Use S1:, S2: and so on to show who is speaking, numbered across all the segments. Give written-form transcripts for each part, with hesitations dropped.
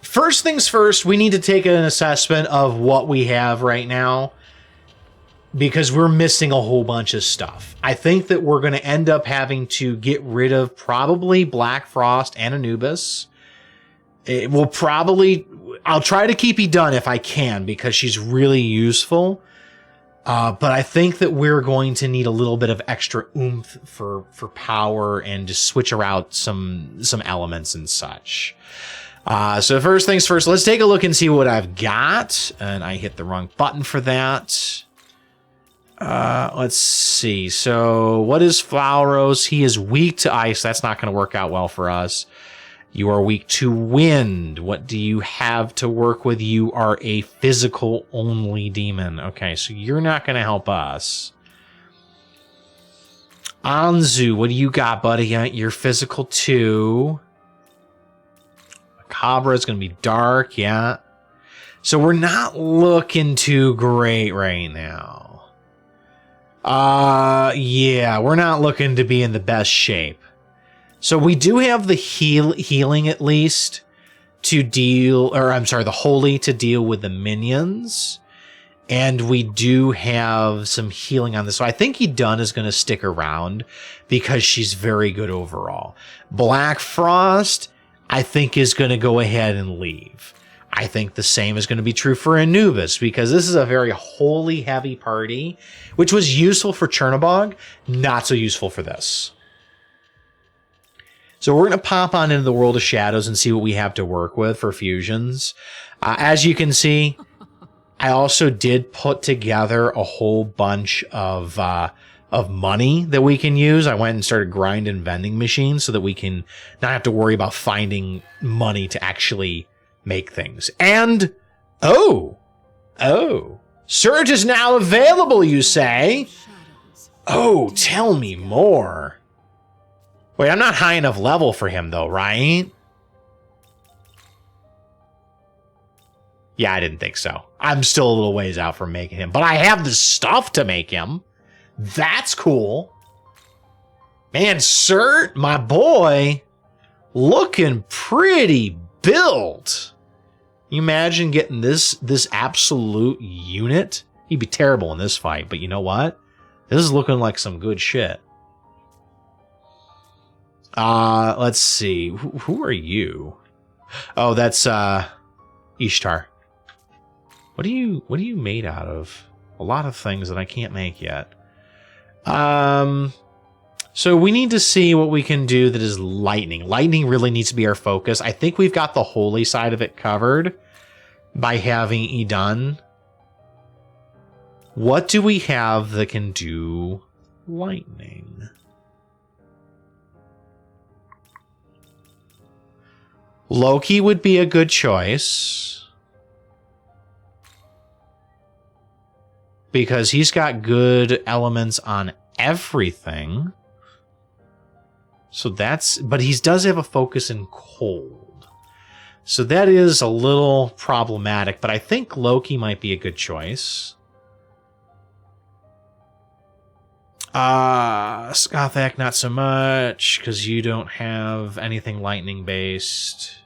S1: First things first, we need to take an assessment of what we have right now, because we're missing a whole bunch of stuff. I think that we're going to end up having to get rid of probably Black Frost and Anubis. It will probably... I'll try to keep Edun if I can, because she's really useful. But I think that we're going to need a little bit of extra oomph for power and to switch around some elements and such. So first things first, let's take a look and see what I've got. And I hit the wrong button for that. Let's see. So what is Flauros? He is weak to ice. That's not going to work out well for us. You are weak to wind. What do you have to work with? You are a physical only demon. Okay, so you're not going to help us. Anzu, what do you got, buddy? You're physical too. Cabra is going to be dark, yeah. So we're not looking too great right now. Yeah, we're not looking to be in the best shape. So we do have the healing at least to deal, or I'm sorry, the holy to deal with the minions. And we do have some healing on this. So I think Edun is going to stick around because she's very good overall. Black Frost, I think, is going to go ahead and leave. I think the same is going to be true for Anubis, because this is a very holy heavy party, which was useful for Chernobog, not so useful for this. So we're going to pop on into the World of Shadows and see what we have to work with for fusions. As you can see, I also did put together a whole bunch of money that we can use. I went and started grinding vending machines so that we can not have to worry about finding money to actually make things. And, oh, Surge is now available, you say? Oh, tell me more. Wait, I'm not high enough level for him, though, right? Yeah, I didn't think so. I'm still a little ways out from making him, but I have the stuff to make him. That's cool. Man, Surt, my boy, looking pretty built. You imagine getting this absolute unit? He'd be terrible in this fight, but you know what? This is looking like some good shit. Let's see. Who are you? Oh, that's Ishtar. What are you made out of? A lot of things that I can't make yet. So we need to see what we can do that is lightning. Lightning really needs to be our focus. I think we've got the holy side of it covered by having Edun. What do we have that can do lightning? Loki would be a good choice, because he's got good elements on everything. So that's, but he does have a focus in cold. So that is a little problematic, but I think Loki might be a good choice. Skothak, not so much, because you don't have anything lightning based.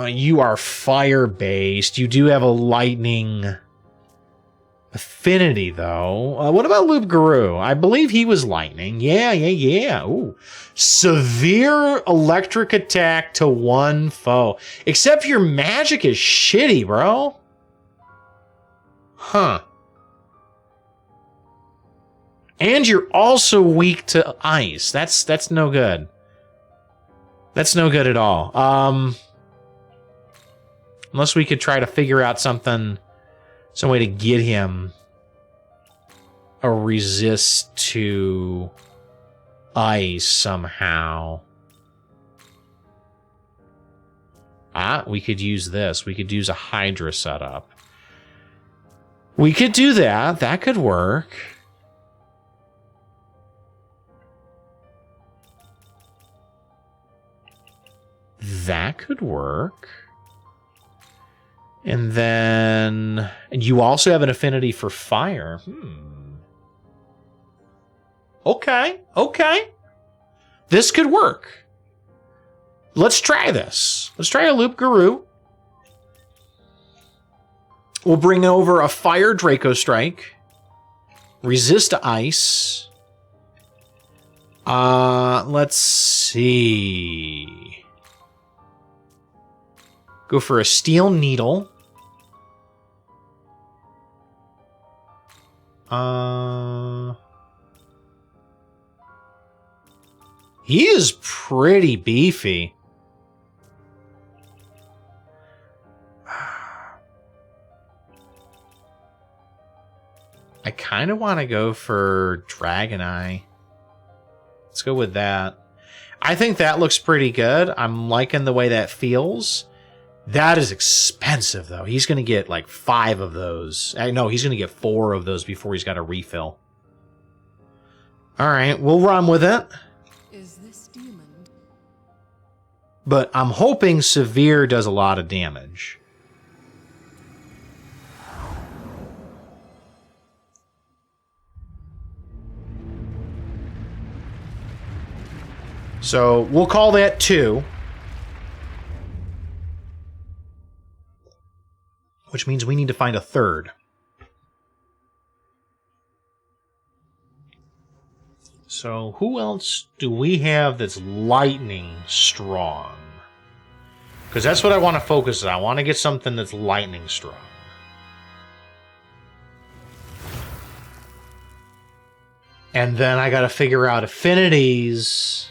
S1: You are fire based. You do have a lightning affinity, though. What about Loop Guru? I believe he was lightning. Yeah. Ooh. Severe electric attack to one foe. Except your magic is shitty, bro. Huh. And you're also weak to ice. That's no good. That's no good at all. Unless we could try to figure out some way to get him a resist to ice somehow. We could use this. We could use a Hydra setup. We could do that. That could work. That could work. And then you also have an affinity for fire. Okay. This could work. Let's try this. Let's try a Loop Guru. We'll bring over a Fire Draco Strike. Resist to Ice. Let's see. Go for a Steel Needle. He is pretty beefy. I kind of want to go for Dragon Eye. Let's go with that. I think that looks pretty good. I'm liking the way that feels. That is expensive, though. He's going to get like 5 of those. No, he's going to get 4 of those before he's got a refill. All right, we'll run with it.
S2: Is this demon?
S1: But I'm hoping Severe does a lot of damage. So we'll call that 2. Which means we need to find a 3rd. So who else do we have that's lightning strong? Because that's what I want to focus on. I want to get something that's lightning strong. And then I got to figure out affinities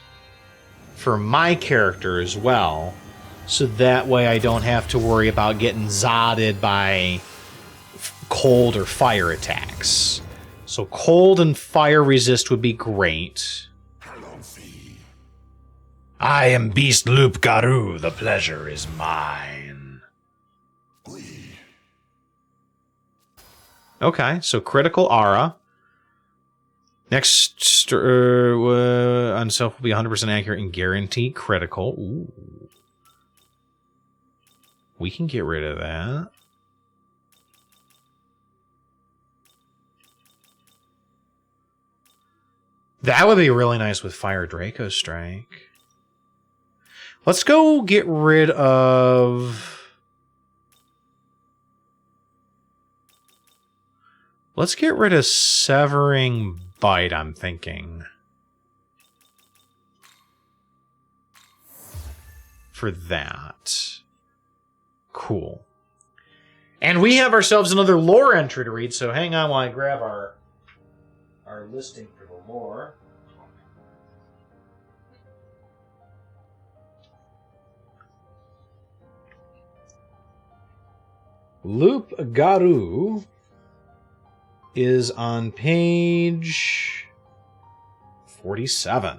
S1: for my character as well. So that way I don't have to worry about getting zodded by cold or fire attacks. So cold and fire resist would be great. I am Beast Loop Garu. The pleasure is mine. Okay, so critical aura. Next on self will be 100% accurate and guarantee critical. Ooh. We can get rid of that. That would be really nice with Fire Draco Strike. Let's go get rid of... Let's get rid of Severing Bite, I'm thinking. For that. Cool. And we have ourselves another lore entry to read, so hang on while I grab our listing for the lore. Loop Garu is on page 47.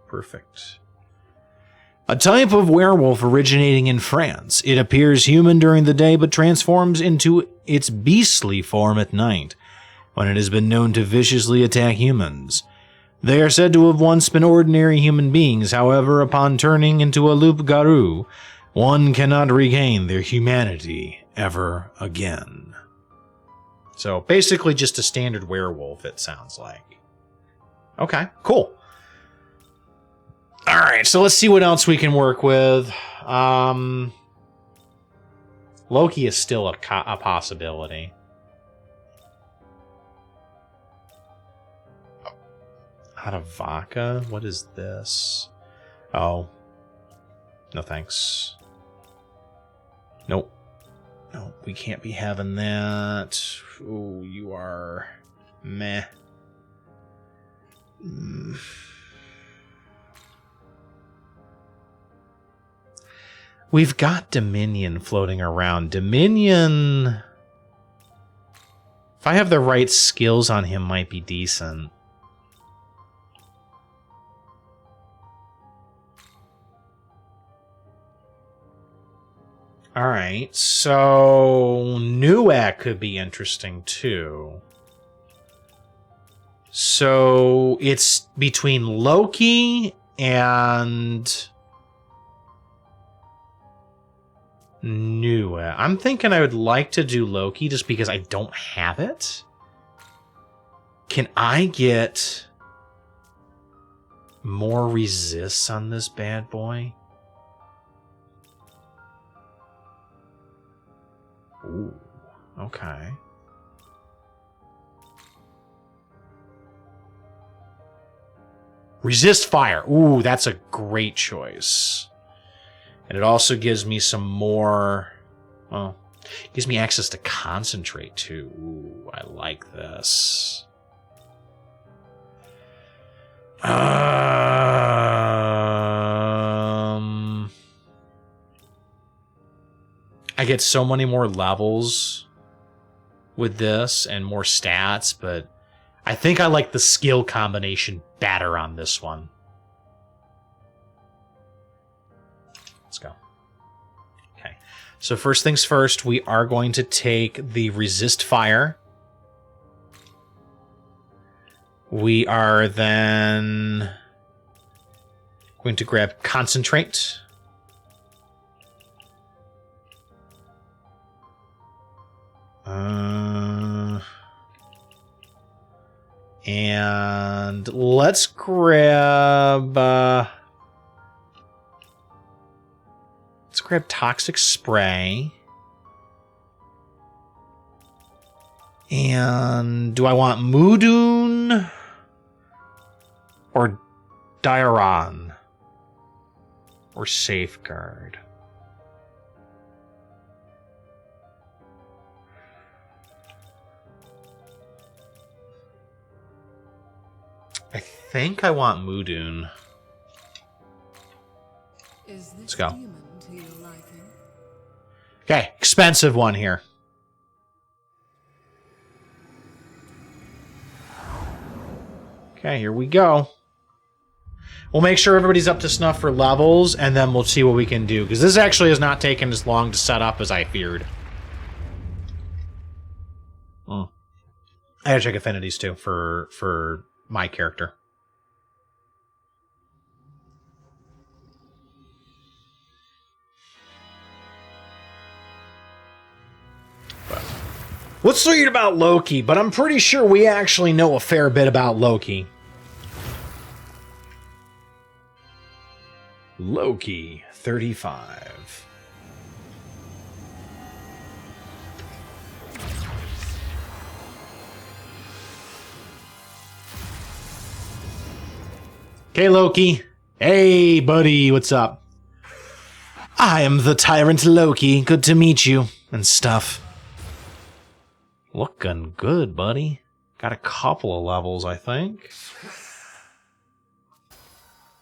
S1: Perfect. A type of werewolf originating in France. It appears human during the day but transforms into its beastly form at night, when it has been known to viciously attack humans. They are said to have once been ordinary human beings, however, upon turning into a Loup Garou, one cannot regain their humanity ever again. So basically just a standard werewolf, it sounds like. Okay, cool. Alright, so let's see what else we can work with. Loki is still a possibility. Hadavaka? What is this? Oh. No thanks. Nope. No, we can't be having that. Ooh, you are... meh. We've got Dominion floating around. Dominion... if I have the right skills on him, might be decent. Alright, so... Nuak could be interesting, too. So, it's between Loki and... Nuak. I'm thinking I would like to do Loki just because I don't have it. Can I get... more resists on this bad boy. Ooh, okay. Resist fire. Ooh, that's a great choice. And it also gives me some more... Well, it gives me access to concentrate, too. Ooh, I like this. I get so many more levels with this and more stats, but I think I like the skill combination better on this one. Let's go. Okay. So first things first, we are going to take the resist fire. We are then going to grab concentrate. And let's grab toxic spray. And do I want Mudun or Dairon or Safeguard? I think I want Mudun. Let's go. Okay, expensive one here. Okay, here we go. We'll make sure everybody's up to snuff for levels, and then we'll see what we can do. Because this actually has not taken as long to set up as I feared. I gotta check affinities, too, for my character. Let's read about Loki, but I'm pretty sure we actually know a fair bit about Loki. Loki, 35. Okay, Loki. Hey, buddy, what's up? I am the Tyrant Loki. Good to meet you, and stuff. Looking good, buddy. Got a couple of levels, I think.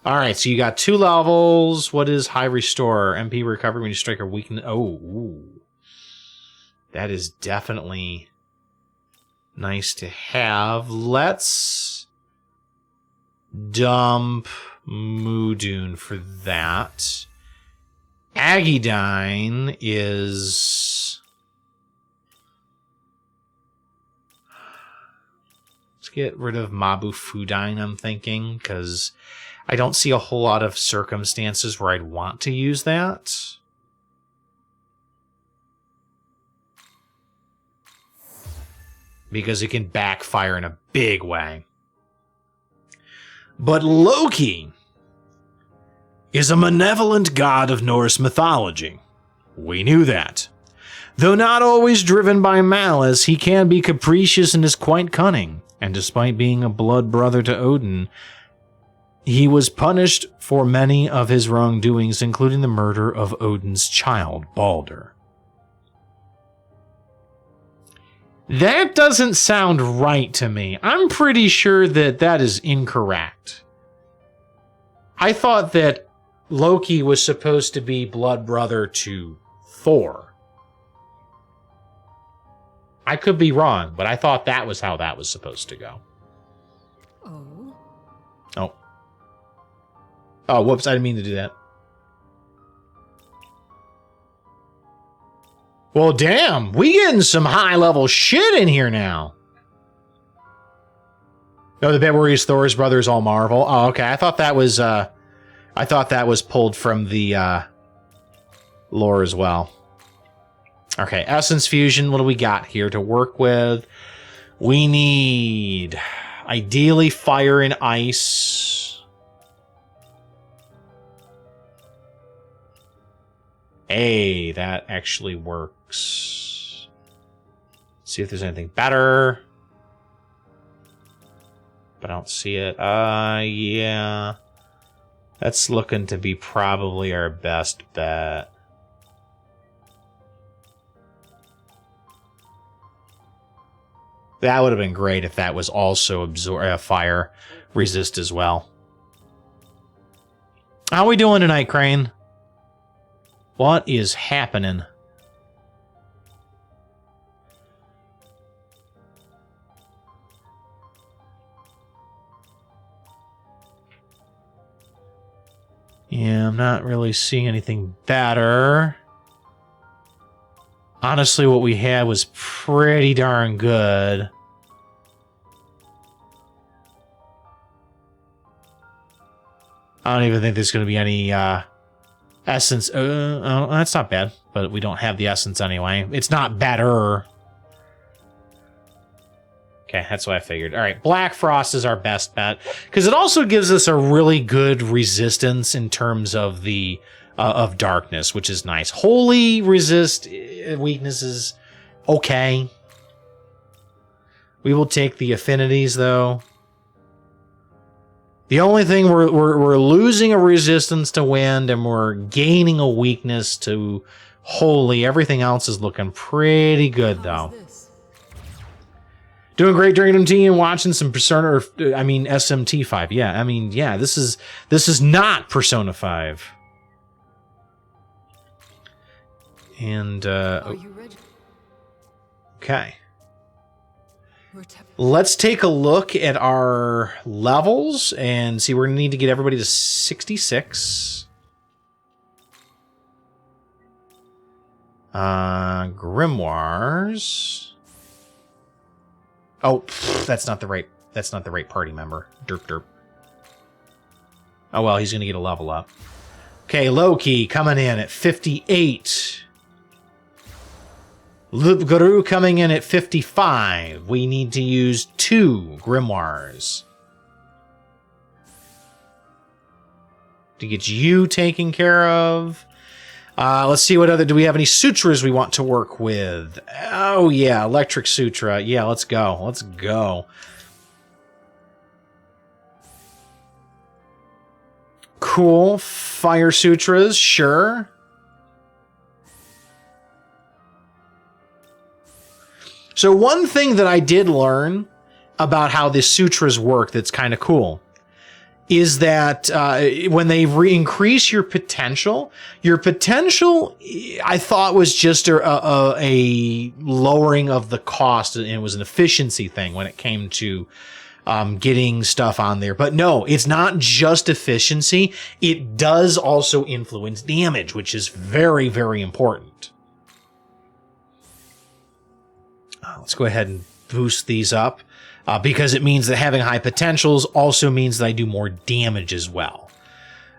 S1: Alright, so you got 2 levels. What is high restore? MP recovery when you strike a weakness. Oh, ooh. That is definitely nice to have. Let's dump Mudun for that. Aggiedyne is... Let's get rid of Mabufudine, I'm thinking, because I don't see a whole lot of circumstances where I'd want to use that. Because it can backfire in a big way. But Loki is a malevolent god of Norse mythology. We knew that. Though not always driven by malice, he can be capricious and is quite cunning. And despite being a blood brother to Odin, he was punished for many of his wrongdoings, including the murder of Odin's child, Balder. That doesn't sound right to me. I'm pretty sure that that is incorrect. I thought that Loki was supposed to be blood brother to Thor. I could be wrong, but I thought that was how that was supposed to go. Oh. Oh, whoops, I didn't mean to do that. Well, damn, we getting some high-level shit in here now. Oh, the bit where he's Thor's brother is all Marvel. Oh, okay. I thought that was pulled from the lore as well. Okay, Essence Fusion. What do we got here to work with? We need ideally fire and ice. Hey, that actually works. See if there's anything better. But I don't see it. Yeah. That's looking to be probably our best bet. That would have been great if that was also fire resist as well. How we doing tonight, Crane? What is happening? Yeah, I'm not really seeing anything better. Honestly, what we had was pretty darn good. I don't even think there's going to be any essence. Oh, that's not bad, but we don't have the essence anyway. It's not better. Okay, that's what I figured. All right, Black Frost is our best bet because it also gives us a really good resistance in terms of the of darkness, which is nice. Holy resist weaknesses, okay. We will take the affinities though. The only thing we're losing a resistance to wind and we're gaining a weakness to holy. Everything else is looking pretty good though. Doing great drinking tea and watching some Persona, or I mean SMT 5. Yeah, I mean, yeah, this is not Persona 5. And
S2: Are you ready?
S1: okay. Let's take a look at our levels and see. We're gonna need to get everybody to 66. Grimoires. Oh, that's not the right party member. Derp derp. Oh well, he's gonna get a level up. Okay, Loki coming in at 58. Guru coming in at 55. We need to use 2 grimoires to get you taken care of. Let's see what other... Do we have any sutras we want to work with? Oh, yeah. Electric Sutra. Yeah, let's go. Let's go. Cool. Fire Sutras. Sure. So one thing that I did learn about how the sutras work that's kind of cool is that when they increase your potential I thought was just a lowering of the cost, and it was an efficiency thing when it came to getting stuff on there. But no, it's not just efficiency. It does also influence damage, which is very, very important. Let's go ahead and boost these up. Because it means that having high potentials also means that I do more damage as well.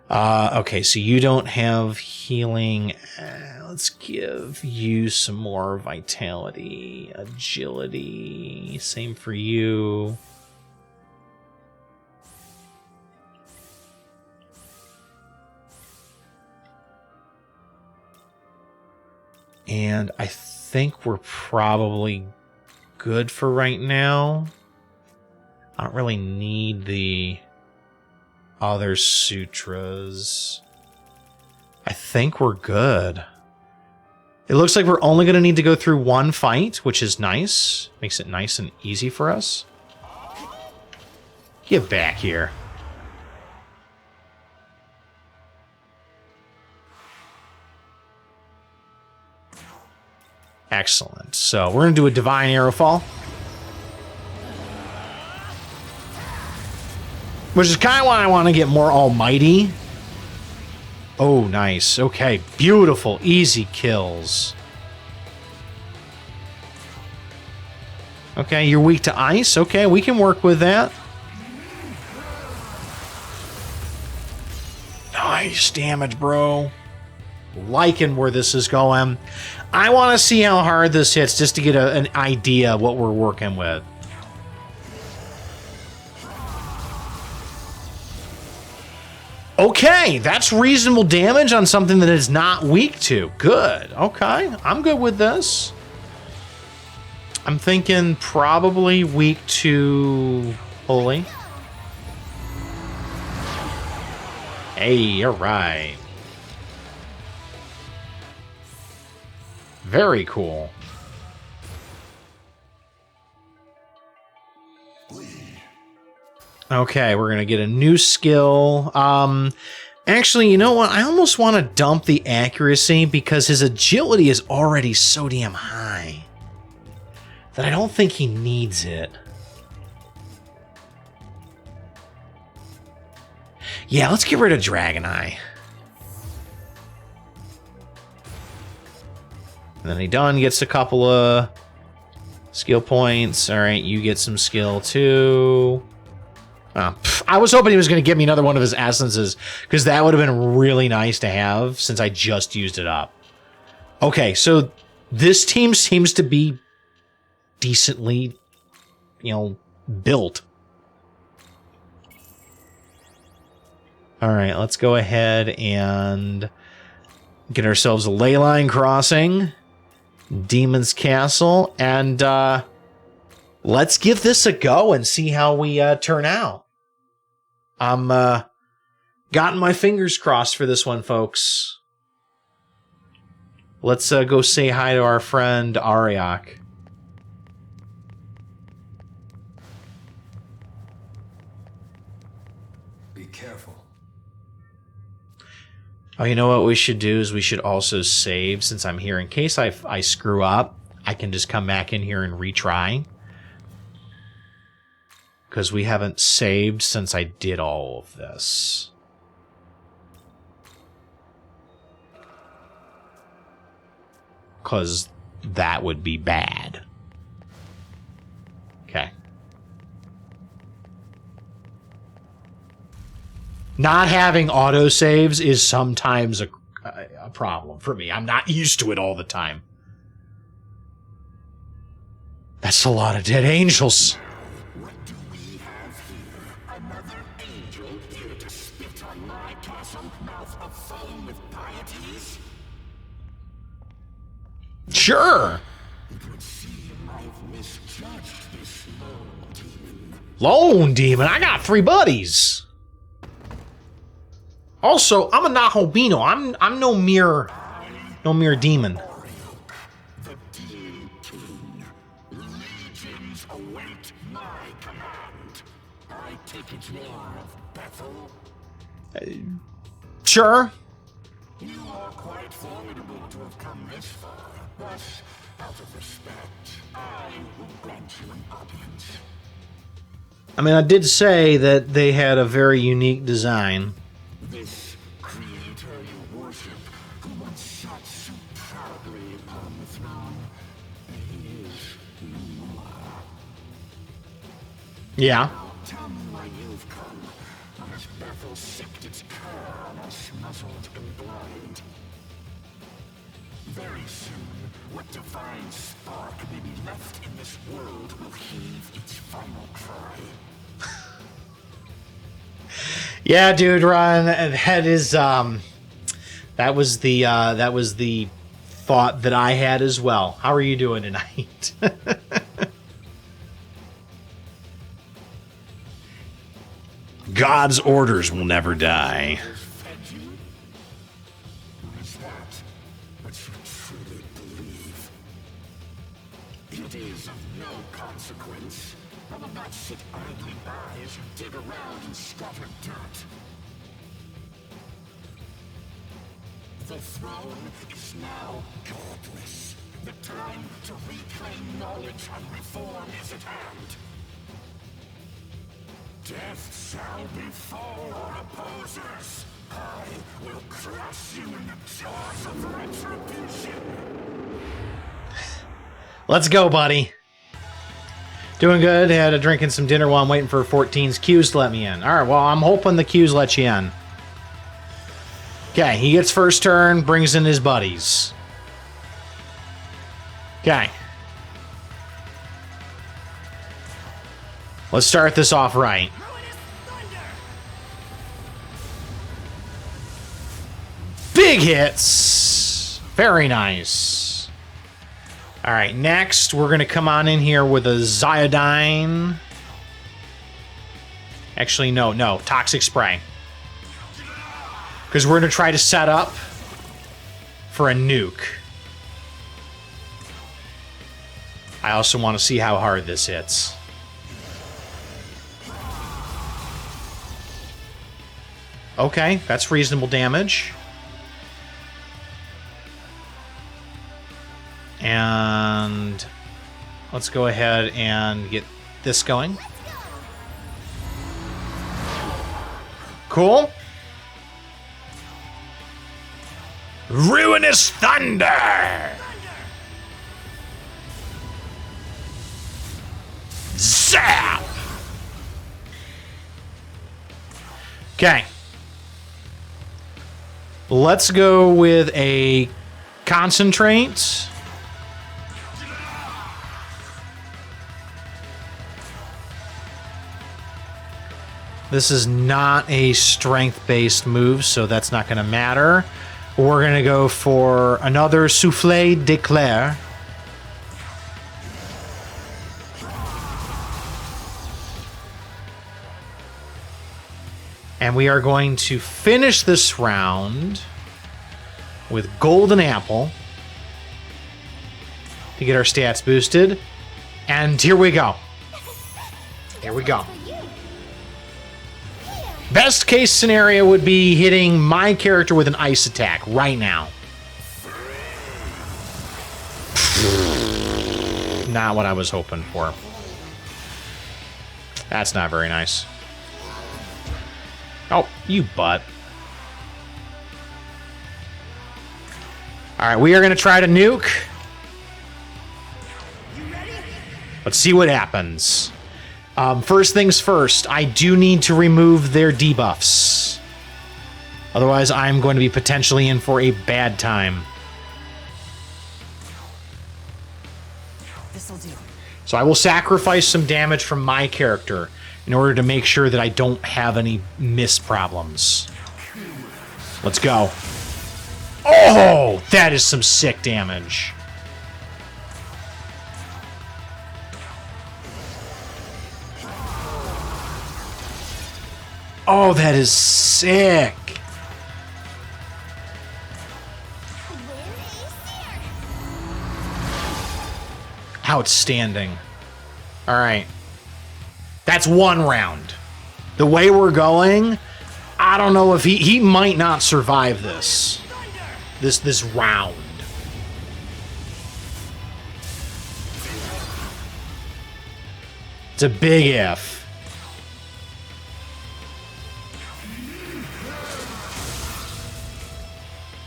S1: Okay, so you don't have healing. Let's give you some more vitality, agility. Same for you. And I think we're probably good for right now. I don't really need the other sutras. I think we're good. It looks like we're only going to need to go through one fight, which is nice. Makes it nice and easy for us. Get back here. Excellent. So we're going to do a Divine Arrowfall, which is kind of why I want to get more almighty. Oh, nice. Okay, beautiful. Easy kills. Okay, you're weak to ice. Okay, we can work with that. Nice damage, bro. Liking where this is going. I want to see how hard this hits just to get an idea of what we're working with. Okay, that's reasonable damage on something that is not weak to. Good. Okay, I'm good with this. I'm thinking probably weak to holy. Hey, all right. Very cool. Okay, we're going to get a new skill. Actually, you know what? I almost want to dump the accuracy because his agility is already so damn high that I don't think he needs it. Yeah, let's get rid of Dragon Eye. And then he done gets a couple of skill points. All right, you get some skill too. I was hoping he was going to give me another one of his essences, because that would have been really nice to have since I just used it up. Okay, so this team seems to be decently, built. All right, let's go ahead and get ourselves a ley line crossing, Demon's Castle, and let's give this a go and see how we turn out. I'm gotten my fingers crossed for this one, folks. Let's go say hi to our friend Ariok.
S3: Be careful.
S1: Oh, you know what we should do is we should also save since I'm here. In case I screw up, I can just come back in here and retry. Because we haven't saved since I did all of this. Because that would be bad. Okay. Not having autosaves is sometimes a problem for me. I'm not used to it all the time. That's a lot of dead angels. Sure. Lone demon. I got 3 buddies. Also, I'm a Nahobino. I'm no mere demon.
S4: The Demon King. Legions await my command. I take it you are of Bethel.
S1: Sure.
S4: You are quite formidable to have come this far, but out of respect, I will grant you an audience.
S1: I mean, I did say that they had a very unique design.
S4: This creator you worship, who once sat so proudly upon the throne, he is who you are.
S1: Yeah.
S4: Now tell me why you've come, or has Bethel sipped its cur on us muzzled and blind? Very soon, what divine spark may be left in this world will heave its final cry.
S1: Yeah, dude, Ron, that is that was the thought that I had as well. How are you doing tonight? God's orders will never die.
S4: Fed you? Or is that what you truly believe? It is of no consequence. I will not sit idly by as you dig around and scatter dirt. The throne is now godless. The time to reclaim knowledge and reform is at hand. Death shall befall our opposers. I will crush you in the jaws of retribution.
S1: Let's go, buddy. Doing good. Had a drink and some dinner while I'm waiting for 14's Q's to let me in. All right, well, I'm hoping the Q's let you in. Okay, he gets first turn, brings in his buddies. Okay. Let's start this off right. Big hits. Very nice. All right, next we're going to come on in here with a Zyodine. Actually, no, Toxic Spray. Because we're going to try to set up for a nuke. I also want to see how hard this hits. Okay, that's reasonable damage. And let's go ahead and get this going. Cool. Ruinous Thunder! Zap! Okay. Let's go with a Concentrate. This is not a strength-based move, so that's not going to matter. We're going to go for another Soufflé d'Eclair. And we are going to finish this round with Golden Apple to get our stats boosted. And here we go. Here we go. Best case scenario would be hitting my character with an ice attack right now. Not what I was hoping for. That's not very nice. Oh, you butt. Alright, we are going to try to nuke. Let's see what happens. First things first, I do need to remove their debuffs. Otherwise, I'm going to be potentially in for a bad time.
S2: This'll do.
S1: So I will sacrifice some damage from my character in order to make sure that I don't have any miss problems. Let's go. Oh, that is some sick damage. Oh, that is sick. Outstanding. All right. That's one round. The way we're going, I don't know if he might not survive this round. It's a big if.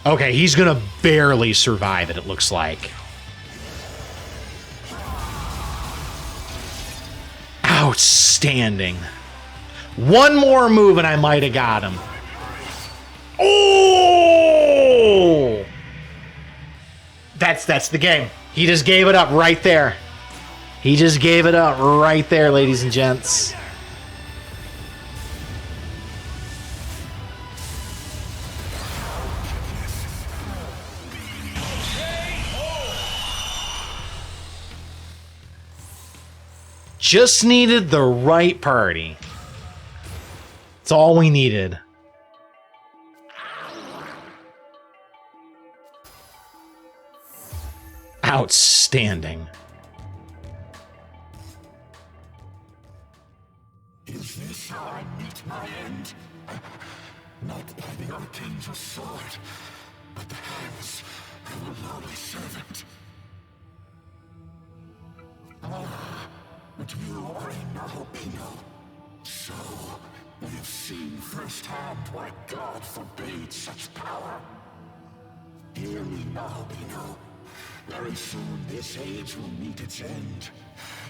S1: Okay, he's gonna barely survive it, it looks like. Outstanding. One more move and I might have got him. Oh! That's the game. He just gave it up right there. He just gave it up right there, ladies and gents. Just needed the right party. That's all we needed. Outstanding.
S4: Is this how I meet my end? Not by the Archangel's sword, but the hands of a lowly servant. But you are a Nahobino. So, we have seen firsthand why God forbade such power. Hear me, Nahobino. Very soon this age will meet its end.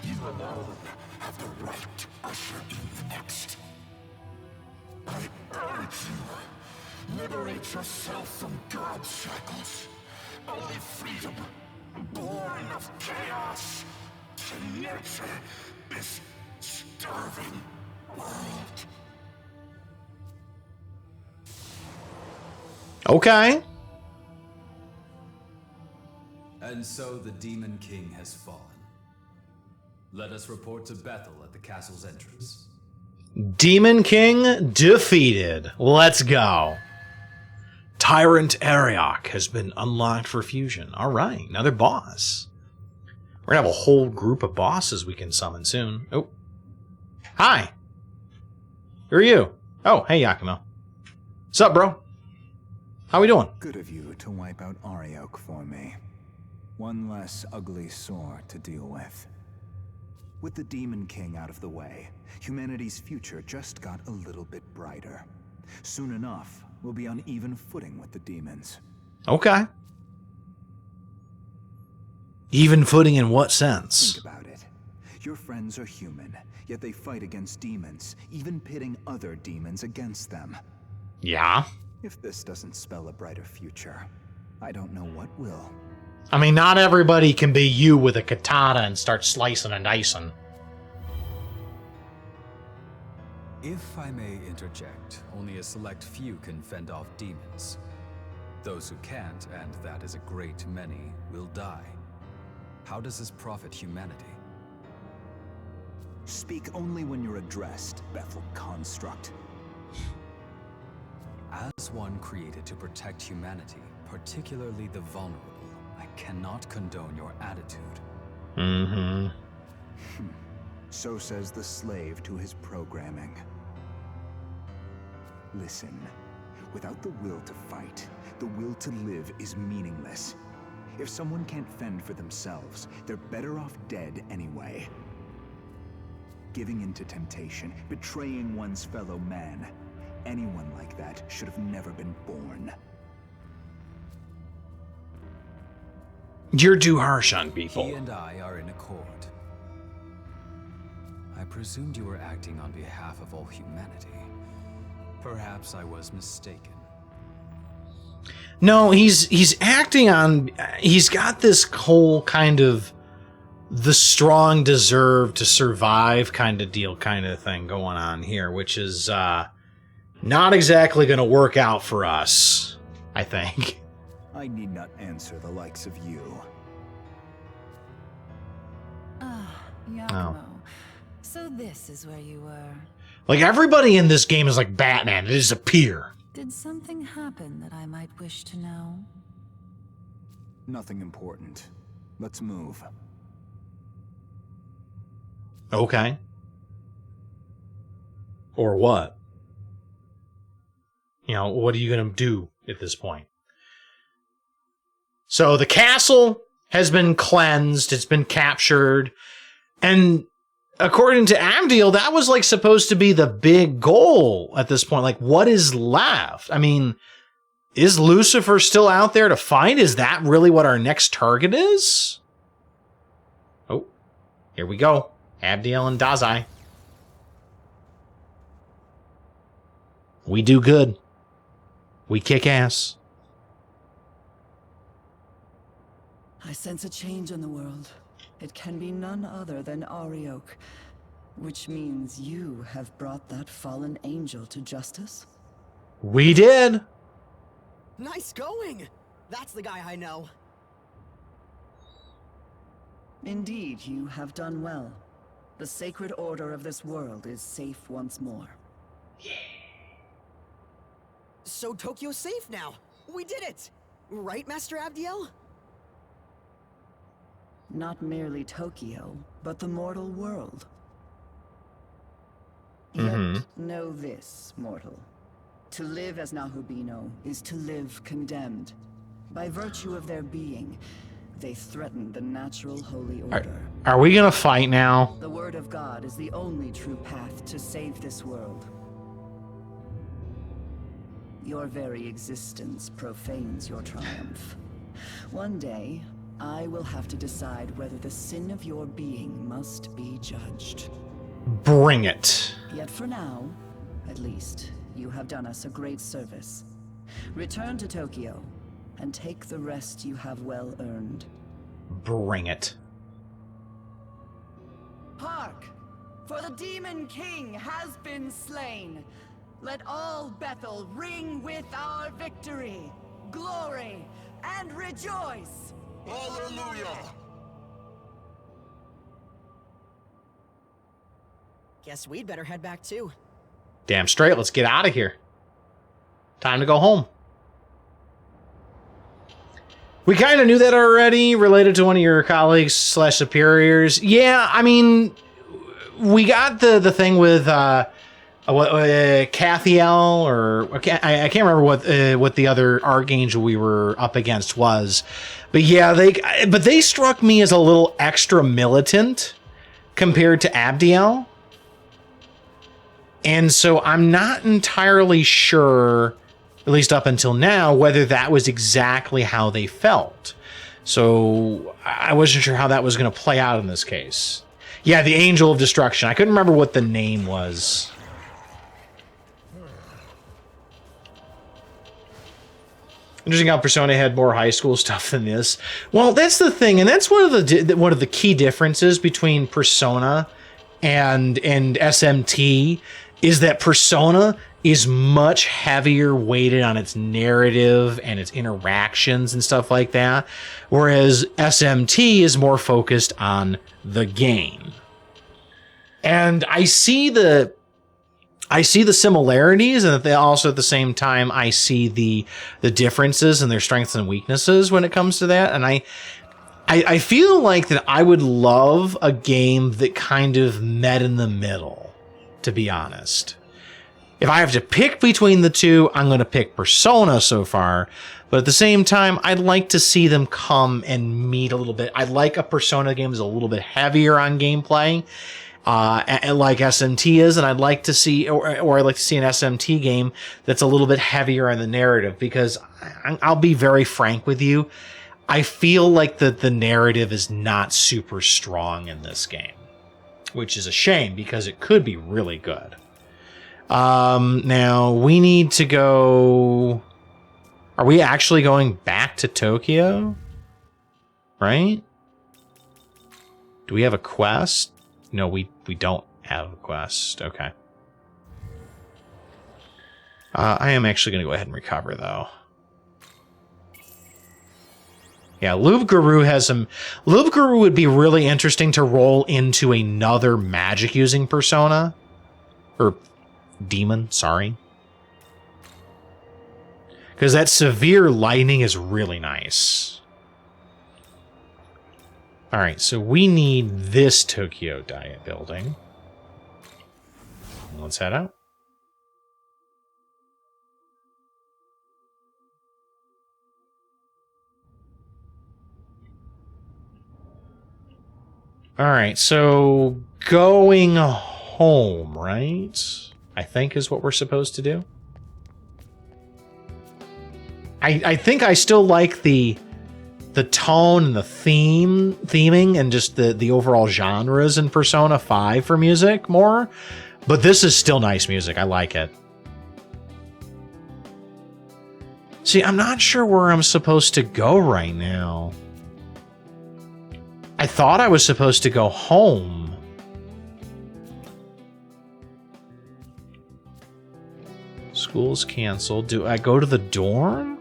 S4: You alone have the right to usher in the next. I urge you, liberate yourself from God's shackles. Only freedom, born of chaos, to nurture this starving world.
S1: Okay.
S3: And so the Demon King has fallen. Let us report to Bethel at the castle's entrance.
S1: Demon King defeated. Let's go. Tyrant Ariok has been unlocked for fusion. All right, another boss. We're gonna have a whole group of bosses we can summon soon. Oh, hi. Who are you? Oh, hey Yakumo. What's up, bro? How we doing?
S5: Good of you to wipe out Ariok for me. One less ugly sore to deal with. With the Demon King out of the way, humanity's future just got a little bit brighter. Soon enough, we'll be on even footing with the demons.
S1: Okay. Even footing in what sense?
S5: Think about it. Your friends are human, yet they fight against demons, even pitting other demons against them.
S1: Yeah.
S5: If this doesn't spell a brighter future, I don't know what will.
S1: I mean, not everybody can be you with a katana and start slicing and dicing.
S3: If I may interject, only a select few can fend off demons. Those who can't, and that is a great many, will die. How does this profit humanity?
S5: Speak only when you're addressed, Bethel construct.
S3: As one created to protect humanity, particularly the vulnerable, I cannot condone your attitude.
S1: Mm-hmm.
S5: So says the slave to his programming. Listen, without the will to fight, the will to live is meaningless. If someone can't fend for themselves, they're better off dead anyway. Giving in to temptation, betraying one's fellow man. Anyone like that should have never been born.
S1: You're too harsh on
S3: He
S1: people.
S3: and I are in accord. I presumed you were acting on behalf of all humanity. Perhaps I was mistaken.
S1: No, he's acting on... He's got this whole kind of... The strong deserve to survive kind of deal kind of thing going on here, which is not exactly going to work out for us, I think.
S5: I need not answer the likes of you.
S2: Ah, Yakumo. So this is where you were.
S1: Like, everybody in this game is like Batman. They disappear.
S2: Did something happen that I might wish to know?
S5: Nothing important. Let's move.
S1: Okay. Or what? You know, what are you going to do at this point? So the castle has been cleansed. It's been captured. And according to Abdiel, that was like supposed to be the big goal at this point. Like, what is left? I mean, is Lucifer still out there to fight? Is that really what our next target is? Oh, here we go. Abdiel and Dazai. We do good. We kick ass.
S6: I sense a change in the world. It can be none other than Ariok. Which means you have brought that fallen angel to justice?
S1: We did.
S7: Nice going! That's the guy I know.
S6: Indeed, you have done well. The sacred order of this world is safe once more.
S7: So Tokyo's safe now. We did it! Right, Master Abdiel?
S6: Not merely Tokyo, but the mortal world.
S1: Mhm.
S6: Yet know this, mortal. To live as Nahubino is to live condemned. By virtue of their being, they threaten the natural holy order.
S1: Are we going to fight now?
S6: The word of God is the only true path to save this world. Your very existence profanes your triumph. One day, I will have to decide whether the sin of your being must be judged.
S1: Bring it.
S6: Yet for now, at least, you have done us a great service. Return to Tokyo, and take the rest you have well earned.
S1: Bring it.
S6: Hark! For the Demon King has been slain. Let all Bethel ring with our victory, glory, and rejoice!
S4: Hallelujah!
S7: Guess we'd better head back too.
S1: Damn straight, let's get out of here. Time to go home. We kind of knew that already, related to one of your colleagues / superiors. Yeah, I mean, we got the thing with Cathiel, or I can't remember what the other archangel we were up against was, but yeah, they struck me as a little extra militant compared to Abdiel, and so I'm not entirely sure, at least up until now, whether that was exactly how they felt. So I wasn't sure how that was going to play out in this case. Yeah, the Angel of Destruction. I couldn't remember what the name was. Interesting how Persona had more high school stuff than this. Well, that's the thing, and that's one of the key differences between Persona and SMT, is that Persona is much heavier weighted on its narrative and its interactions and stuff like that, whereas SMT is more focused on the game. And I see the similarities, and also at the same time I see the differences and their strengths and weaknesses when it comes to that. And I feel like that I would love a game that kind of met in the middle, to be honest. If I have to pick between the two, I'm going to pick Persona so far. But at the same time, I'd like to see them come and meet a little bit. I'd like a Persona game that's a little bit heavier on gameplay, like SMT is, and I'd like to see, or I'd like to see an SMT game that's a little bit heavier on the narrative, because I'll be very frank with you, I feel like the narrative is not super strong in this game, which is a shame because it could be really good. Now we need to go. Are we actually going back to Tokyo? Right? Do we have a quest? No, we don't have a quest. Okay. I am actually going to go ahead and recover, though. Yeah, Loop Guru has some... Loop Guru would be really interesting to roll into another magic-using persona. Or demon, sorry. Because that severe lightning is really nice. Alright, so we need this Tokyo Diet building. Let's head out. Alright, so going home, right? I think is what we're supposed to do. I think I still like the tone and the theming and just the overall genres in Persona 5 for music more, but this is still nice music. I like it. See, I'm not sure where I'm supposed to go right now. I thought I was supposed to go home. School's canceled. Do I go to the dorm?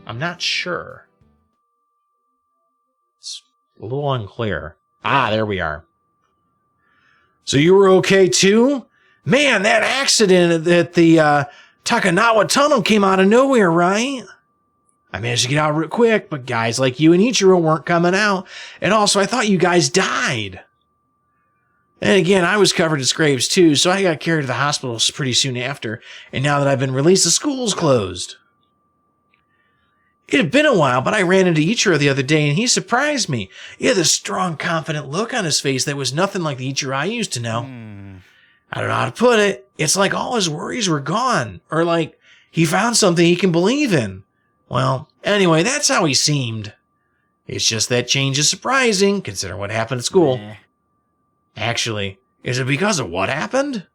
S1: I'm not sure. It's a little unclear. Ah, there we are. So you were okay too? Man, that accident at the Takanawa Tunnel came out of nowhere, right? I managed to get out real quick, but guys like you and Ichiro weren't coming out. And also, I thought you guys died. And again, I was covered in scrapes too, so I got carried to the hospital pretty soon after. And now that I've been released, the school's closed. It had been a while, but I ran into Ichiro the other day and he surprised me. He had this strong, confident look on his face that was nothing like the Ichiro I used to know. I don't know how to put it. It's like all his worries were gone. Or like he found something he can believe in. Well, anyway, that's how he seemed. It's just that change is surprising, considering what happened at school. Actually, is it because of what happened?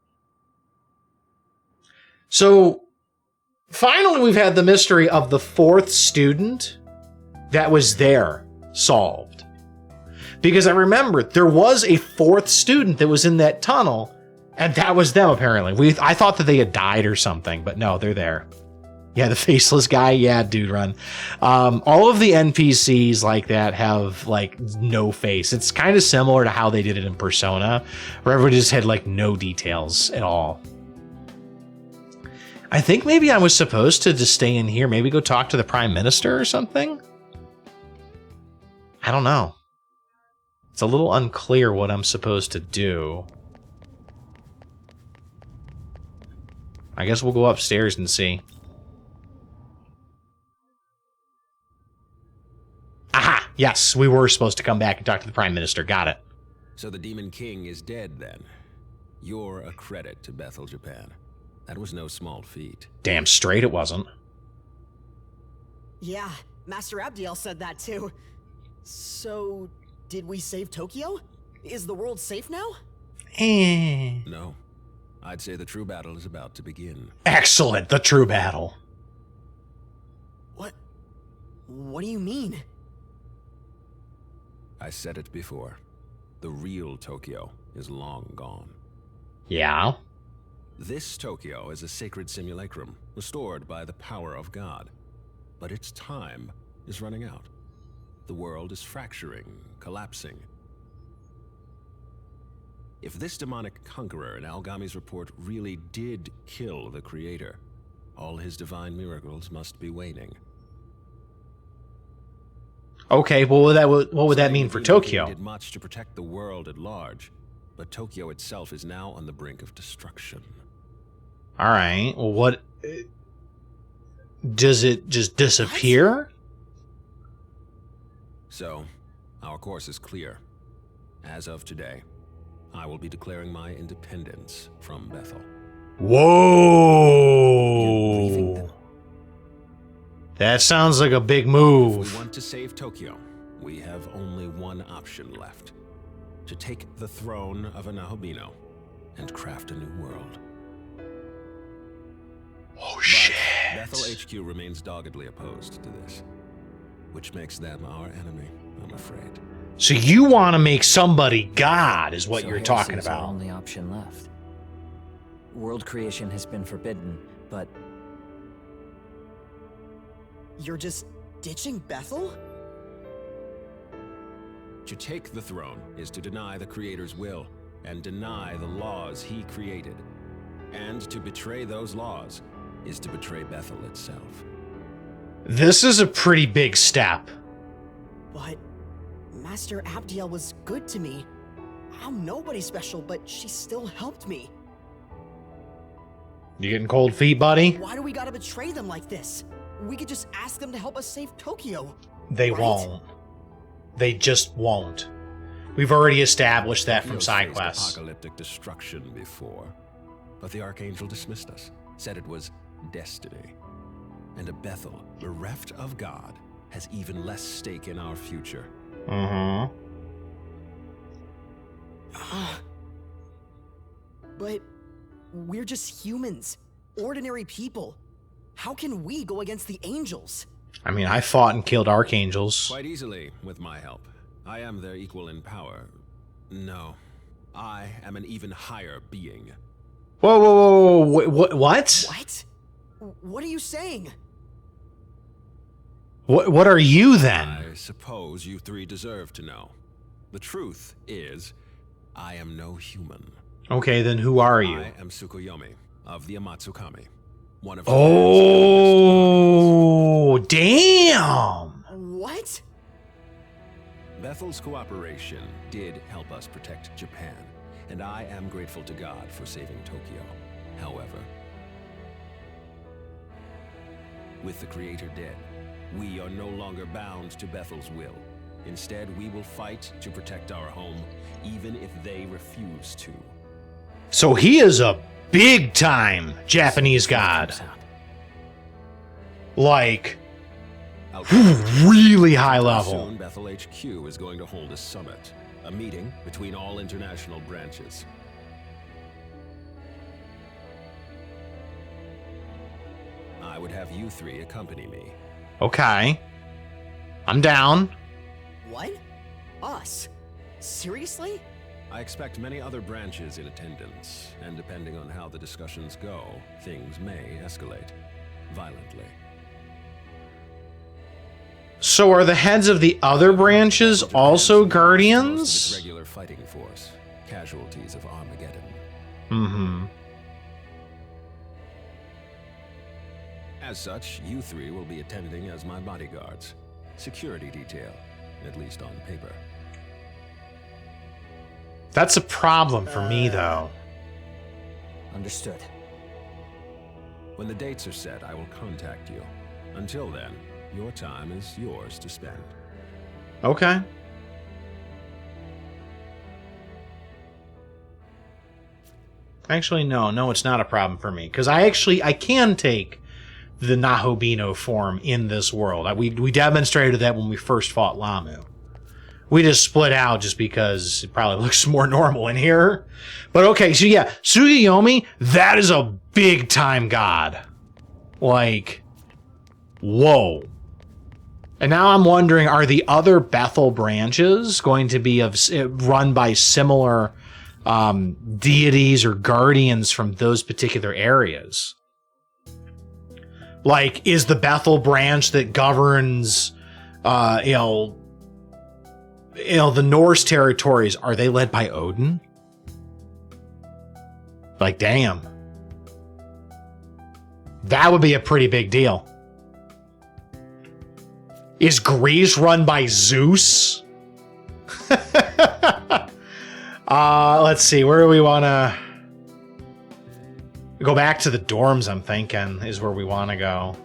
S1: So, finally we've had the mystery of the fourth student that was there solved. Because I remember there was a fourth student that was in that tunnel, and that was them apparently. I thought that they had died or something, but no, they're there. Yeah, the faceless guy. Yeah, dude, run. All of the NPCs like that have like no face. It's kind of similar to how they did it in Persona, where everybody just had like no details at all. I think maybe I was supposed to just stay in here, maybe go talk to the Prime Minister or something. I don't know. It's a little unclear what I'm supposed to do. I guess we'll go upstairs and see. Aha! Yes, we were supposed to come back and talk to the Prime Minister. Got it.
S8: So the Demon King is dead then. You're a credit to Bethel, Japan. That was no small feat.
S1: Damn straight it wasn't.
S7: Yeah, Master Abdiel said that too. So, did we save Tokyo? Is the world safe now?
S8: No. I'd say the true battle is about to begin.
S1: Excellent, the true battle.
S7: What do you mean?
S8: I said it before. The real Tokyo is long gone.
S1: Yeah?
S8: This Tokyo is a sacred simulacrum, restored by the power of God. But its time is running out. The world is fracturing, collapsing. If this demonic conqueror in Algami's report really did kill the creator, all his divine miracles must be waning.
S1: Okay, well, what would that mean for Tokyo?
S8: Did much to protect the world at large, but Tokyo itself is now on the brink of destruction.
S1: All right. Well, what does it just disappear?
S8: So, our course is clear. As of today, I will be declaring my independence from Bethel.
S1: Whoa! That sounds like a big move.
S8: If we want to save Tokyo, we have only one option left. To take the throne of a Nahobino and craft a new world.
S1: Oh, shit.
S8: But Bethel HQ remains doggedly opposed to this, which makes them our enemy, I'm afraid.
S1: So you want to make somebody God, is what you're talking
S9: heresy's our
S1: about.
S9: only option left. World creation has been forbidden, but
S7: You're just ditching Bethel?
S8: To take the throne is to deny the Creator's will and deny the laws he created. And to betray those laws is to betray Bethel itself.
S1: This is a pretty big step.
S7: But Master Abdiel was good to me. I'm nobody special, but she still helped me.
S1: You getting cold feet, buddy?
S7: Why do we gotta betray them like this? We could just ask them to help us save Tokyo.
S1: They
S7: right?
S1: won't. They just won't. We've already established that from
S8: Tokyo's
S1: side
S8: faced
S1: quests.
S8: apocalyptic destruction before, but the Archangel dismissed us, said it was destiny. And a Bethel, bereft of God, has even less stake in our future.
S1: Mm-hmm.
S7: But we're just humans, ordinary people. How can we go against the angels?
S1: I mean, I fought and killed archangels.
S8: Quite easily, with my help. I am their equal in power. No, I am an even higher being.
S1: Whoa, whoa, whoa, whoa, what?
S7: What? What are you saying?
S1: What are you then?
S8: I suppose you three deserve to know. The truth is, I am no human.
S1: Okay, then who are you?
S8: I am Tsukuyomi of the Amatsukami. One of
S1: Oh, damn!
S7: What?
S8: Bethel's cooperation did help us protect Japan, and I am grateful to God for saving Tokyo. However, with the Creator dead, we are no longer bound to Bethel's will. Instead, we will fight to protect our home, even if they refuse to.
S1: So he is a big-time Japanese god. Like, really high level.
S8: Soon, Bethel HQ is going to hold a summit, a meeting between all international branches. I would have you three accompany me.
S1: Okay. I'm down.
S7: What? Us? Seriously?
S8: I expect many other branches in attendance, and depending on how the discussions go, things may escalate. violently.
S1: So are the heads of the other branches also guardians?
S8: Most of its regular fighting force, casualties of Armageddon.
S1: Mm-hmm.
S8: As such, you three will be attending as my bodyguards. Security detail, at least on paper.
S1: That's a problem for me, though.
S9: Understood.
S8: When the dates are set, I will contact you. Until then, your time is yours to spend.
S1: Okay. Actually, no, it's not a problem for me. Because I can take the Nahobino form in this world. We demonstrated that when we first fought Lamu. We just split out just because it probably looks more normal in here. But okay, so yeah, Tsukiyomi, that is a big time god. Like, whoa. And now I'm wondering, are the other Bethel branches going to be run by similar deities or guardians from those particular areas? Like, is the Bethel branch that governs, the Norse territories, are they led by Odin? Like, damn. That would be a pretty big deal. Is Greece run by Zeus? Let's see, where do we want to go? Back to the dorms, I'm thinking, is where we want to go.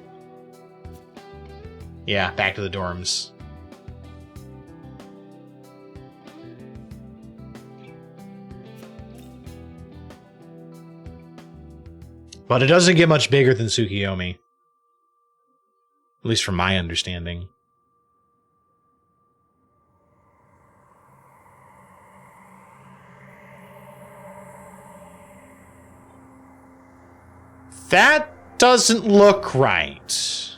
S1: Yeah, back to the dorms. But it doesn't get much bigger than Tsukiyomi. At least from my understanding. That doesn't look right.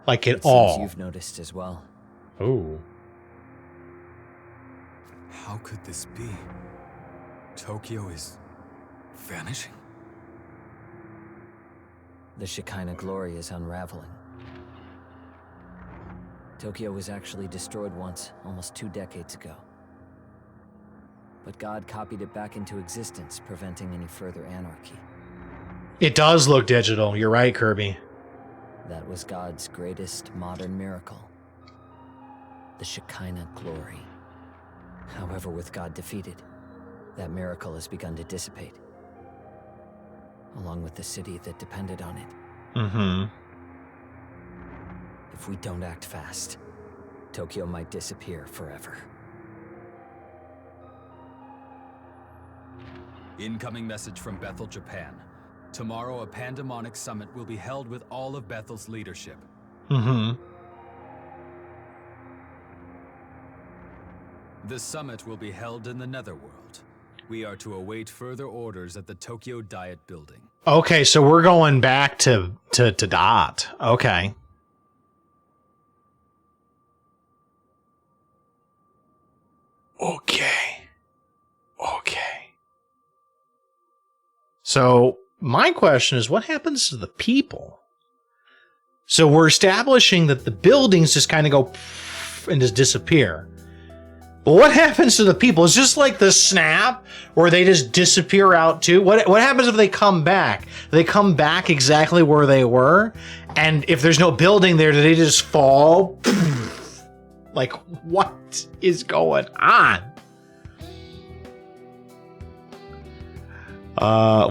S1: Like at all.
S9: You've noticed as well.
S1: Oh.
S3: How could this be? Tokyo is vanishing?
S9: The Shekinah glory is unraveling. Tokyo was actually destroyed once, almost 2 decades ago. But God copied it back into existence, preventing any further anarchy.
S1: It does look digital. You're right, Kirby.
S9: That was God's greatest modern miracle. The Shekinah glory. However, with God defeated, that miracle has begun to dissipate. Along with the city that depended on it.
S1: Mm-hmm.
S9: If we don't act fast, Tokyo might disappear forever.
S3: Incoming message from Bethel, Japan. Tomorrow, a Pandemonic summit will be held with all of Bethel's leadership.
S1: Mm-hmm.
S3: The summit will be held in the Netherworld. We are to await further orders at the Tokyo Diet Building.
S1: Okay, so we're going back to Dot. Okay. Okay. So my question is, what happens to the people? So we're establishing that the buildings just kind of go and just disappear. But what happens to the people? It's just like the snap where they just disappear out too. What happens if they come back? They come back exactly where they were, and if there's no building there, do they just fall? Like, what is going on?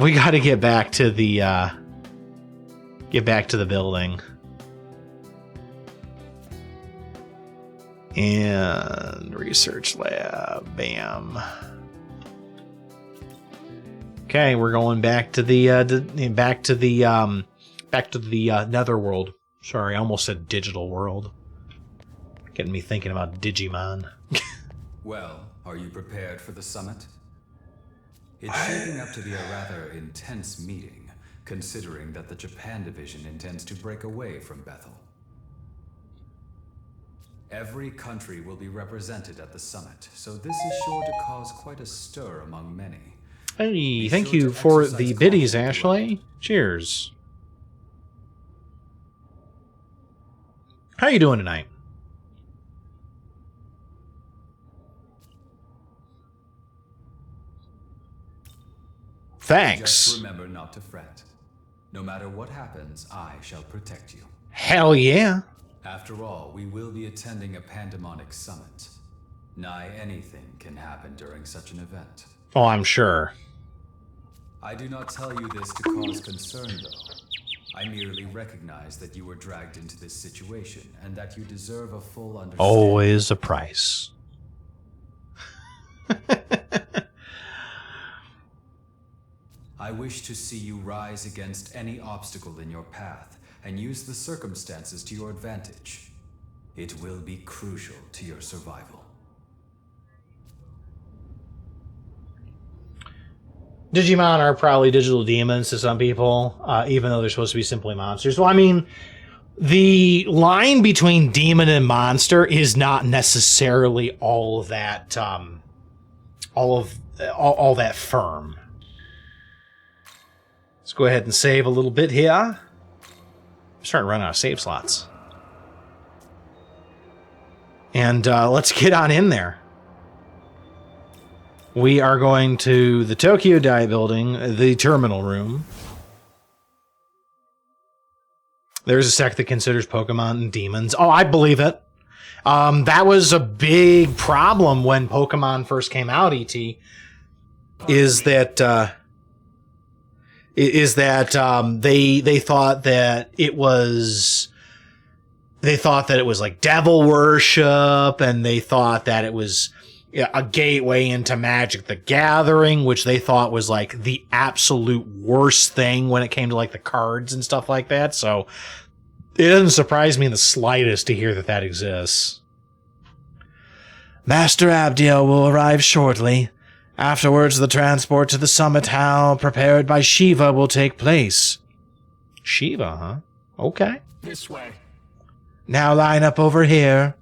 S1: We got to get back to the building. And research lab, bam. Okay, we're going back to the netherworld. Sorry, I almost said digital world. Getting me thinking about Digimon.
S3: Well, are you prepared for the summit? It's shaping up to be a rather intense meeting, considering that the Japan division intends to break away from Bethel. Every country will be represented at the summit, so this is sure to cause quite a stir among many.
S1: Hey, thank you for the biddies, Ashley. Cheers. How you doing tonight? Thanks.
S3: Just remember not to fret. No matter what happens, I shall protect you.
S1: Hell yeah.
S3: After all, we will be attending a Pandemonic summit. Nigh anything can happen during such an event.
S1: Oh, I'm sure.
S3: I do not tell you this to cause concern, though. I merely recognize that you were dragged into this situation and that you deserve a full understanding.
S1: Always a price.
S3: I wish to see you rise against any obstacle in your path and use the circumstances to your advantage. It will be crucial to your survival.
S1: Digimon are probably digital demons to some people, even though they're supposed to be simply monsters. Well, I mean, the line between demon and monster is not necessarily all that, all that firm. Let's go ahead and save a little bit here. I'm starting to run out of save slots. And let's get on in there. We are going to the Tokyo Dai building, the terminal room. There's a sect that considers Pokemon and demons. Oh, I believe it. That was a big problem when Pokemon first came out, E.T. Is that they thought that it was like devil worship, and they thought that it was a gateway into Magic the Gathering, which they thought was like the absolute worst thing when it came to like the cards and stuff like that. So it doesn't surprise me in the slightest to hear that that exists. Master Abdiel will arrive shortly. Afterwards, the transport to the summit hall prepared by Shiva will take place. Shiva, huh? Okay.
S4: This way.
S1: Now line up over here.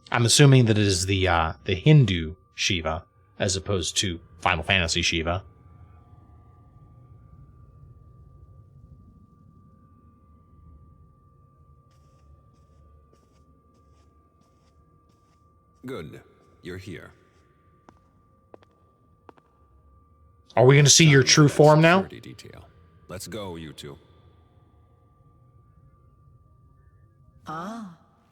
S1: I'm assuming that it is the Hindu Shiva, as opposed to Final Fantasy Shiva.
S8: Good. You're here.
S1: Are we going to see your true form now?
S8: Detail. Let's go, you two.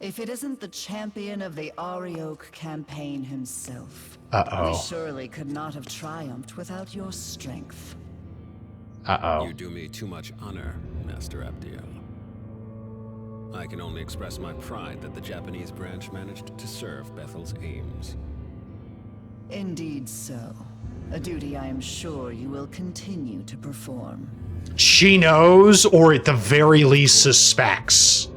S6: If it isn't the champion of the Arioch campaign himself.
S1: Uh-oh.
S6: We surely could not have triumphed without your strength.
S1: Uh-oh.
S8: You do me too much honor, Master Abdiel. I can only express my pride that the Japanese branch managed to serve Bethel's aims.
S6: Indeed so. A duty I am sure you will continue to perform.
S1: She knows, or at the very least suspects.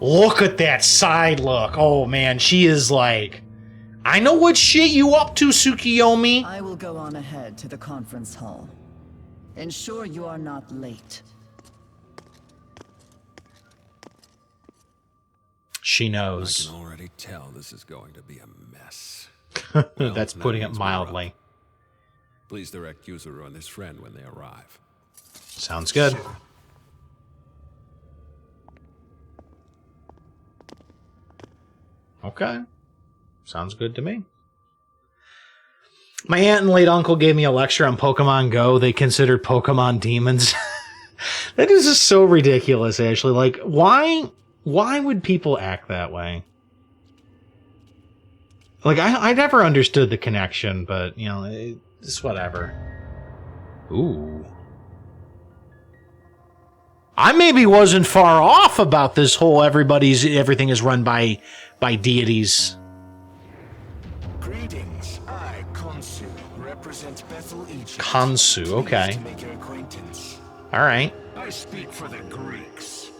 S1: Look at that side look. Oh man, she is like, I know what shit you up to, Tsukiyomi.
S6: I will go on ahead to the conference hall. Ensure you are not late.
S1: She knows.
S8: I can already tell this is going to be a mess.
S1: Well, that's putting it mildly.
S8: Please direct Yuzuru and his friend when they arrive.
S1: Sounds good. Okay. Sounds good to me. My aunt and late uncle gave me a lecture on Pokemon Go. They considered Pokemon demons. That is just so ridiculous, actually. Like, why would people act that way? Like, I never understood the connection, but, you know, it's whatever. Ooh. I maybe wasn't far off about this whole everything is run by deities.
S4: Greetings. I, Khonsu, represent Bethel, Egypt.
S1: Khonsu, okay.
S4: Pleased to make your acquaintance.
S1: All right.
S4: I speak for the Greeks.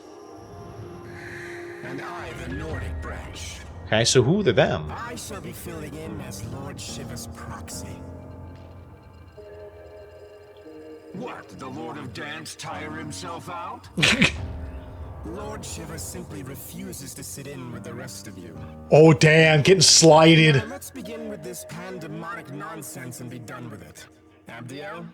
S4: And I, the Nordic branch.
S1: Okay, so who are them?
S4: I shall be filling in as Lord Shiva's proxy. What, the Lord of Dance tire himself out? Lord Shiva simply refuses to sit in with the rest of you.
S1: Oh, damn, getting slighted.
S4: Now, let's begin with this pandemonic nonsense and be done with it. Abdiel?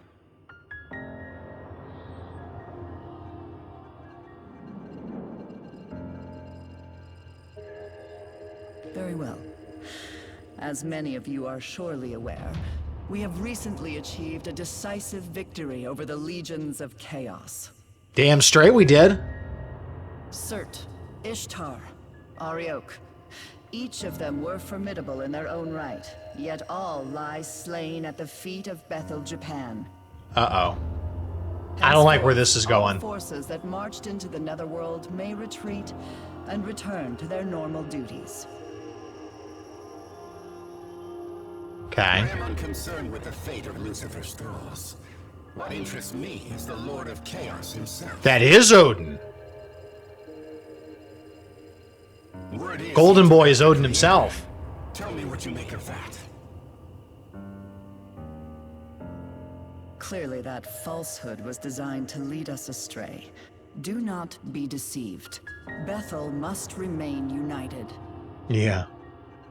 S6: Very well. As many of you are surely aware, we have recently achieved a decisive victory over the legions of chaos.
S1: Damn straight we did.
S6: Surt, Ishtar, Ariok. Each of them were formidable in their own right, yet all lie slain at the feet of Bethel, Japan.
S1: Uh-oh. I don't like where this is going.
S6: All forces that marched into the Netherworld may retreat and return to their normal duties.
S1: Okay.
S4: I am unconcerned with the fate of Lucifer's thralls. What interests me is the Lord of Chaos himself.
S1: That is Odin.
S4: Word is
S1: Golden
S4: he's
S1: Boy
S4: back
S1: is Odin
S4: in the
S1: himself.
S4: air. Tell me what you make of that.
S6: Clearly that falsehood was designed to lead us astray. Do not be deceived. Bethel must remain united.
S1: Yeah.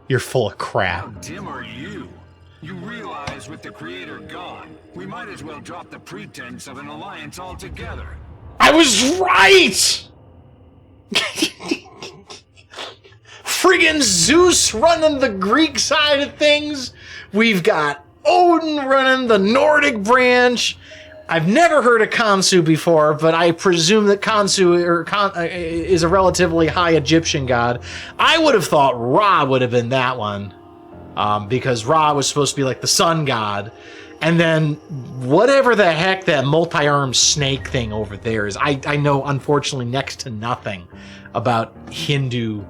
S1: You're full of
S10: How
S1: crap.
S10: dim are you? You realize with the Creator gone, we might as well drop the pretense of an alliance altogether.
S1: I was right! Friggin' Zeus running the Greek side of things. We've got Odin running the Nordic branch. I've never heard of Khonsu before, but I presume that Khonsu is a relatively high Egyptian god. I would have thought Ra would have been that one, because Ra was supposed to be like the sun god. And then whatever the heck that multi-armed snake thing over there is, I know unfortunately next to nothing about Hindu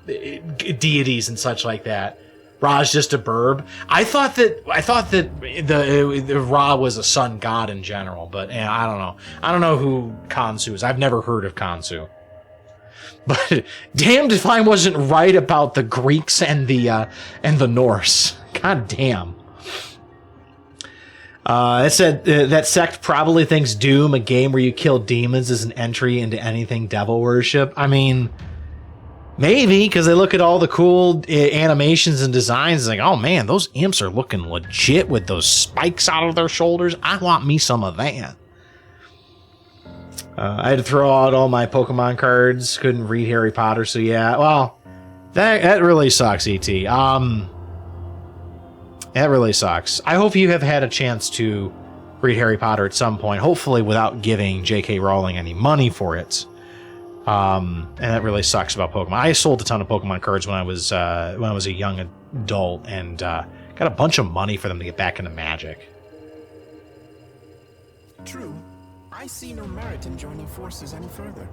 S1: deities and such like that. Ra's just a burb. I thought that the Ra was a sun god in general, but I don't know. I don't know who Khonsu is. I've never heard of Khonsu. But damned if I wasn't right about the Greeks and the Norse. God damn. It said that sect probably thinks Doom, a game where you kill demons, is an entry into anything devil worship. I mean, maybe, because they look at all the cool animations and designs and like, oh man, those imps are looking legit with those spikes out of their shoulders. I want me some of that. I had to throw out all my Pokemon cards. Couldn't read Harry Potter, so yeah. Well, that really sucks, E.T. That really sucks. I hope you have had a chance to read Harry Potter at some point, hopefully without giving J.K. Rowling any money for it. And that really sucks about Pokemon. I sold a ton of Pokemon cards when I was a young adult, and got a bunch of money for them to get back into Magic.
S11: True. I see no merit in joining forces any further.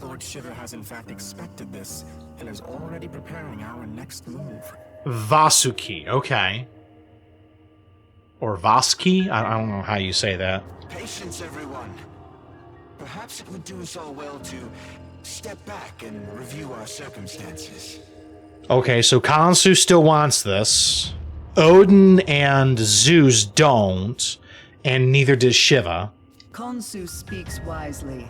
S11: Lord Shiva has in fact expected this, and is already preparing our next move.
S1: Vasuki, okay. Or Voski? I don't know how you say that.
S4: Patience, everyone. Perhaps it would do us all well to step back and review our circumstances.
S1: Okay, so Khonsu still wants this. Odin and Zeus don't, and neither does Shiva.
S6: Khonsu speaks wisely.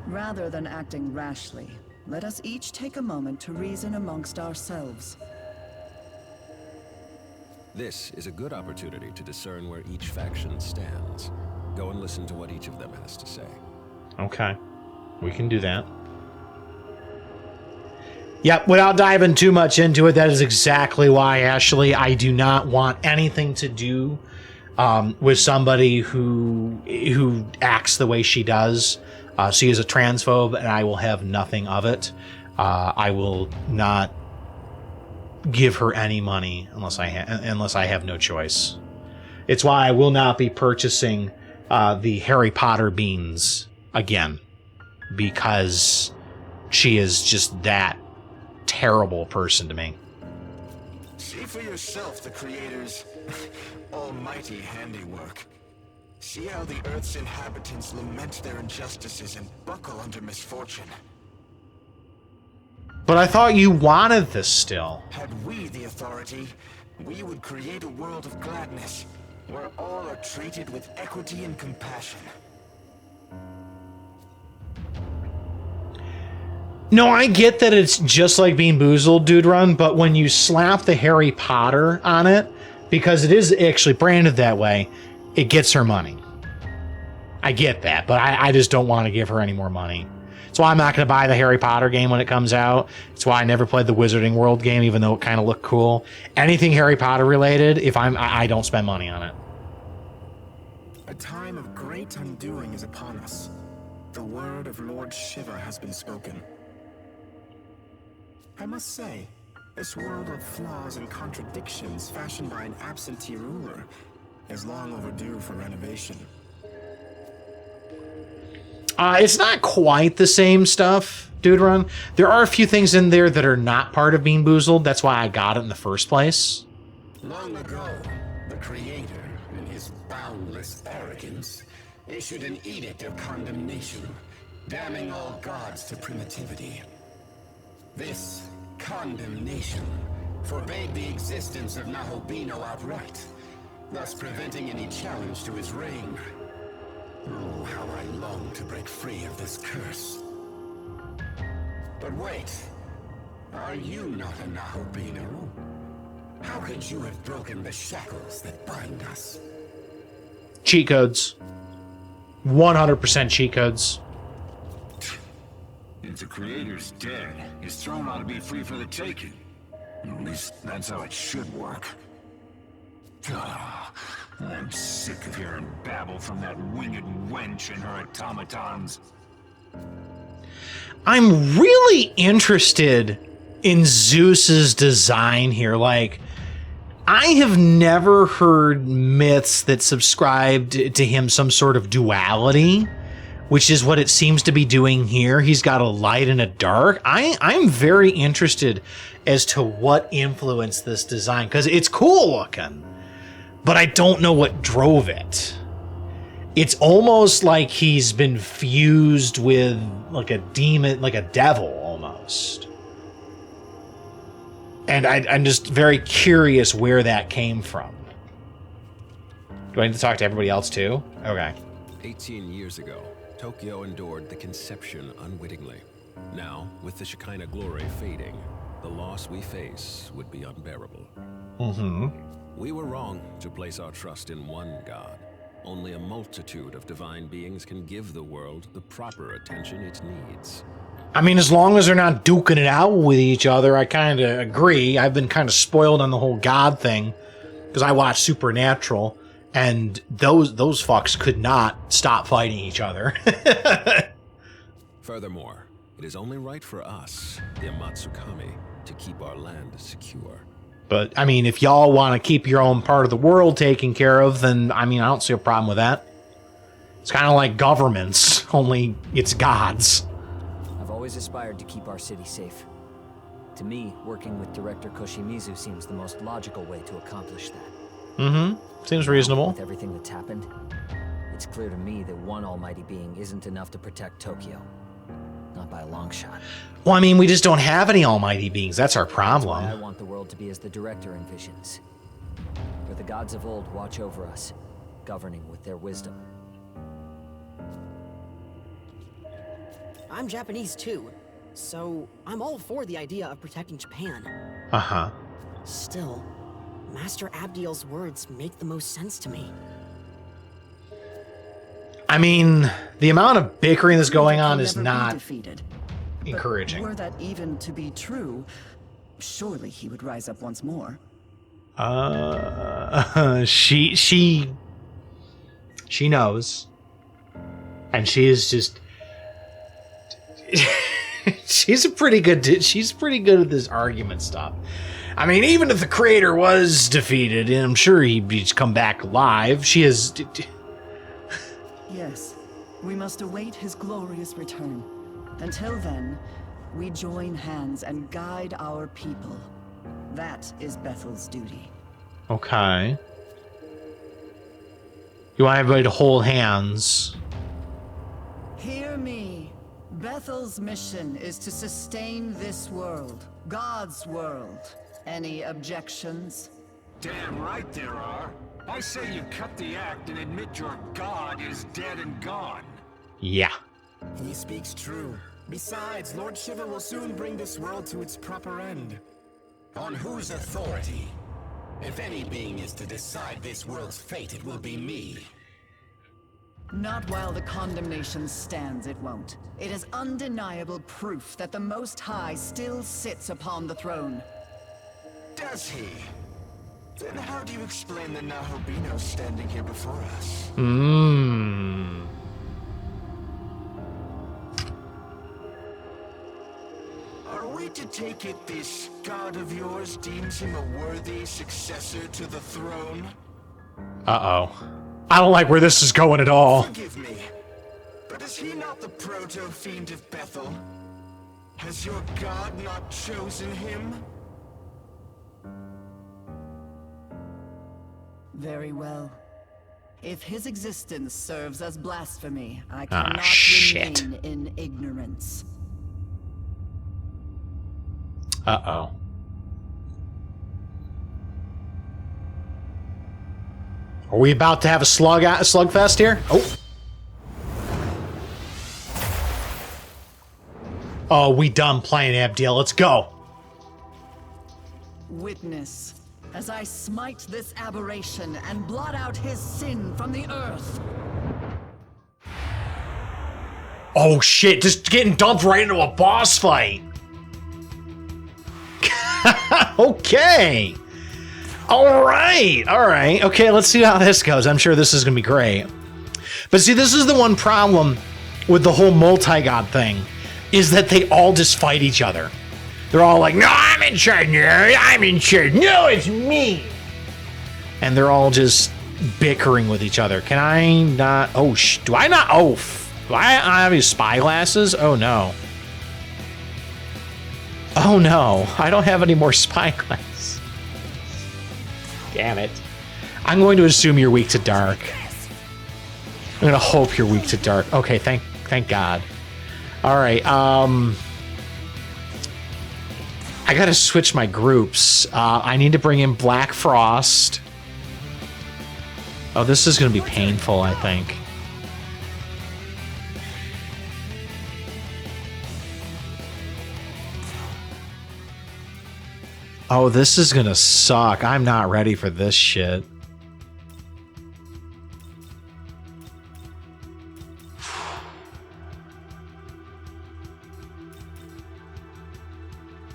S6: Rather than acting rashly, let us each take a moment to reason amongst ourselves.
S8: This is a good opportunity to discern where each faction stands. Go and listen to what each of them has to say.
S1: Okay, we can do that. Yep, without diving too much into it, that is exactly why, Ashley, I do not want anything to do with somebody who acts the way she does. She is a transphobe, and I will have nothing of it. I will not give her any money unless I have no choice. It's why I will not be purchasing the Harry Potter beans again, because she is just that terrible person to me.
S4: See for yourself the Creator's almighty handiwork. See how the Earth's inhabitants lament their injustices and buckle under misfortune.
S1: But I thought you wanted this still.
S4: Had we the authority, we would create a world of gladness, where all are treated with equity and compassion.
S1: No, I get that it's just like Bean Boozled, Dude Run, but when you slap the Harry Potter on it, because it is actually branded that way, it gets her money. I get that, but I just don't want to give her any more money. That's why I'm not going to buy the Harry Potter game when it comes out. It's why I never played the Wizarding World game, even though it kind of looked cool. Anything Harry Potter related, I don't spend money on it.
S11: A time of great undoing is upon us. The word of Lord Shiva has been spoken. I must say, this world of flaws and contradictions fashioned by an absentee ruler is long overdue for renovation.
S1: It's not quite the same stuff, Dude Run. There are a few things in there that are not part of Bean Boozled. That's why I got it in the first place.
S4: Long ago, the Creator, in his boundless arrogance, issued an edict of condemnation, damning all gods to primitivity. This condemnation forbade the existence of Nahobino outright, thus preventing any challenge to his reign. Oh, how I long to break free of this curse. But wait, are you not a Nahobino? How could you have broken the shackles that bind us?
S1: Cheat codes. 100% cheat codes.
S10: If the Creator's dead, his throne ought to be free for the taking. At least that's how it should work. I'm sick of hearing babble from that winged wench and her automatons.
S1: I'm really interested in Zeus's design here. Like, I have never heard myths that subscribed to him some sort of duality, which is what it seems to be doing here. He's got a light and a dark. I'm very interested as to what influenced this design, because it's cool looking, but I don't know what drove it. It's almost like he's been fused with like a demon, like a devil almost. And I'm just very curious where that came from. Do I need to talk to everybody else too? Okay.
S8: 18 years ago, Tokyo endured the conception unwittingly. Now, with the Shekinah glory fading, the loss we face would be unbearable.
S1: Mm-hmm.
S8: We were wrong to place our trust in one God. Only a multitude of divine beings can give the world the proper attention it needs.
S1: I mean, as long as they're not duking it out with each other, I kind of agree. I've been kind of spoiled on the whole God thing because I watched Supernatural, and those fucks could not stop fighting each other.
S8: Furthermore, it is only right for us, the Amatsukami, to keep our land secure.
S1: But, I mean, if y'all want to keep your own part of the world taken care of, then, I mean, I don't see a problem with that. It's kind of like governments, only it's gods.
S9: I've always aspired to keep our city safe. To me, working with Director Koshimizu seems the most logical way to accomplish that.
S1: Mm-hmm. Seems reasonable.
S9: With everything that's happened, it's clear to me that one almighty being isn't enough to protect Tokyo. Not by a long shot.
S1: Well, I mean, we just don't have any almighty beings. That's our problem.
S9: That's why I want the world to be as the Director envisions. Where the gods of old watch over us, governing with their wisdom.
S7: I'm Japanese too, so I'm all for the idea of protecting Japan.
S1: Uh-huh.
S7: Still, Master Abdiel's words make the most sense to me.
S1: I mean, the amount of bickering that's going on is
S6: Never be
S1: not
S6: defeated.
S1: encouraging.
S6: But were that even to be true, surely he would rise up once more.
S1: She knows, and she is just. she's pretty good at this argument stuff. I mean, even if the Creator was defeated, and I'm sure he'd just come back alive, she is.
S6: Yes, we must await his glorious return. Until then, we join hands and guide our people. That is Bethel's duty.
S1: Okay. You want everybody to hold hands.
S6: Hear me. Bethel's mission is to sustain this world, God's world. Any objections?
S10: Damn right there are. I say you cut the act and admit your god is dead and gone.
S1: Yeah.
S11: He speaks true. Besides, Lord Shiva will soon bring this world to its proper end.
S4: On whose authority? If any being is to decide this world's fate, it will be me.
S6: Not while the condemnation stands, it won't. It is undeniable proof that the Most High still sits upon the throne.
S11: Does he? Then how do you explain the Nahobino standing here before us? Are we to take it this god of yours deems him a worthy successor to the throne?
S1: Uh-oh. I don't like where this is going at all.
S11: Forgive me, but is he not the proto-fiend of Bethel? Has your god not chosen him?
S6: Very well. If his existence serves as blasphemy, I cannot
S1: shit.
S6: remain in ignorance.
S1: Uh-oh. Are we about to have a slugfest here? Oh. Oh, we done playing Abdiel. Let's go.
S6: Witness, as I smite this aberration and blot out his sin from the earth.
S1: Oh shit, just getting dumped right into a boss fight. Okay. All right. Okay, let's see how this goes. I'm sure this is going to be great. But see, this is the one problem with the whole multi-god thing, is that they all just fight each other. They're all like, no, I'm in charge. I'm in charge. No, it's me. And they're all just bickering with each other. Can I not? Oh, do I not? Oh, do I have these spy glasses? Oh, no. Oh, no. I don't have any more spy glasses. Damn it. I'm going to assume you're weak to dark. I'm going to hope you're weak to dark. Okay, thank God. All right, I gotta switch my groups. I need to bring in Black Frost. Oh, this is gonna be painful, I think. Oh, this is gonna suck. I'm not ready for this shit.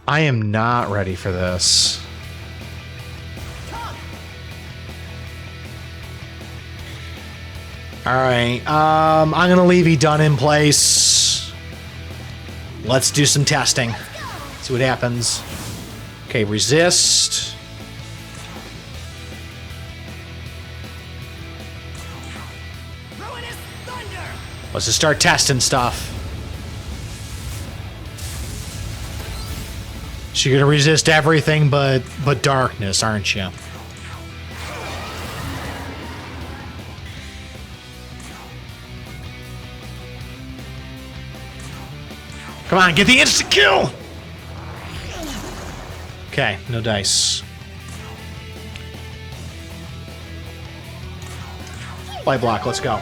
S1: I am not ready for this. Alright, I'm gonna leave you done in place. Let's do some testing. See what happens. Okay, resist. Let's just start testing stuff. So you're gonna resist everything but darkness, aren't you? Come on, get the instant kill! Okay, no dice. Light block, let's go.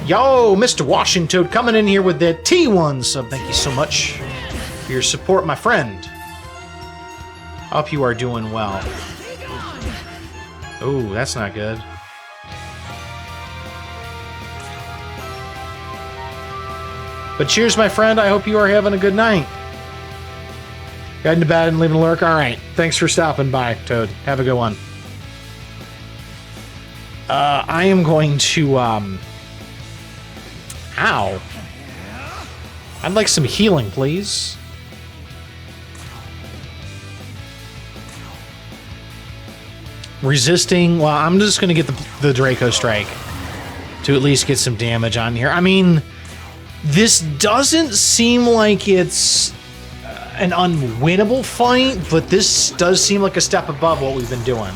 S1: Yo, Mr. Washington coming in here with the T1 sub. Thank you so much for your support, my friend. Hope you are doing well. Ooh, that's not good. But cheers, my friend. I hope you are having a good night. Heading to bed and leaving a lurk? Alright. Thanks for stopping by, Toad. Have a good one. I am going to, Ow. I'd like some healing, please. Resisting... Well, I'm just going to get the Draco Strike to at least get some damage on here. I mean, this doesn't seem like it's an unwinnable fight, but this does seem like a step above what we've been doing.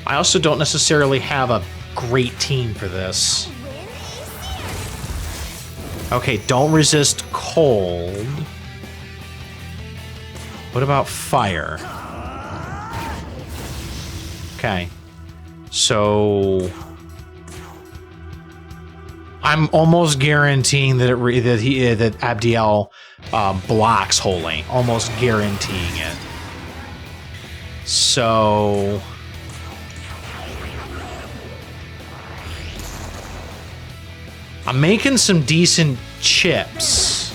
S1: I also don't necessarily have a great team for this. Okay, don't resist cold. What about fire? Okay. So I'm almost guaranteeing that that Abdiel blocks wholly. Almost guaranteeing it. So I'm making some decent chips.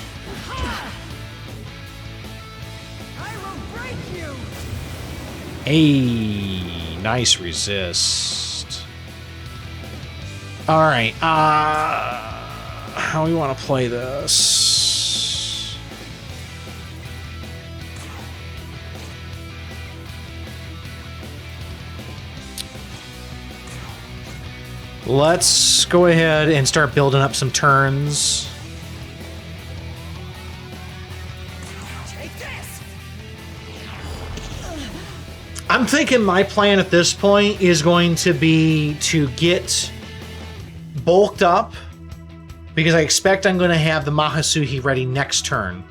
S1: Hey, nice resist. All right, how we want to play this? Let's go ahead and start building up some turns. I'm thinking my plan at this point is going to be to get bulked up, because I expect I'm going to have the Mahasuhi ready next turn,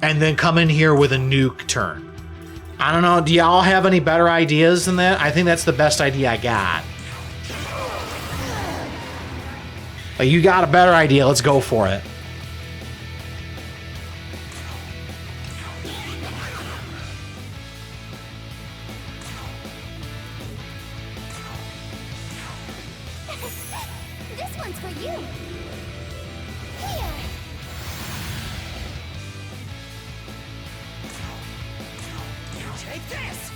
S1: and then come in here with a nuke turn. I don't know, do y'all have any better ideas than that? I think that's the best idea I got. Like, you got a better idea, let's go for it.
S12: This one's for you. Here.
S11: Take this.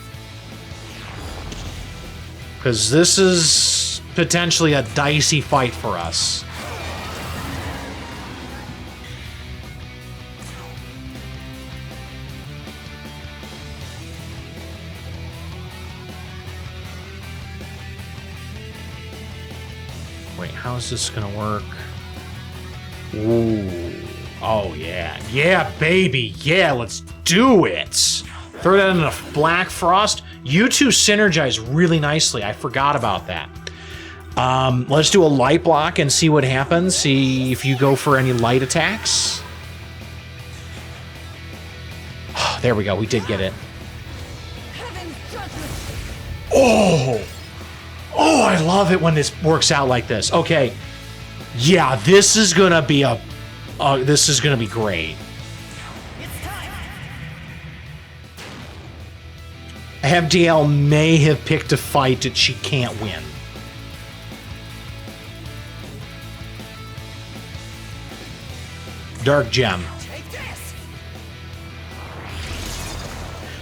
S1: Because this is potentially a dicey fight for us. Wait, how's this gonna work? Ooh. Oh, yeah. Yeah, baby. Yeah, let's do it. Throw that in a Black Frost. You two synergize really nicely. I forgot about that. Let's do a light block and see what happens. See if you go for any light attacks. There we go. We did get it. Oh! Oh, I love it when this works out like this. Okay. Yeah, this is gonna be this is gonna be great. Abdiel may have picked a fight that she can't win. Dark Gem.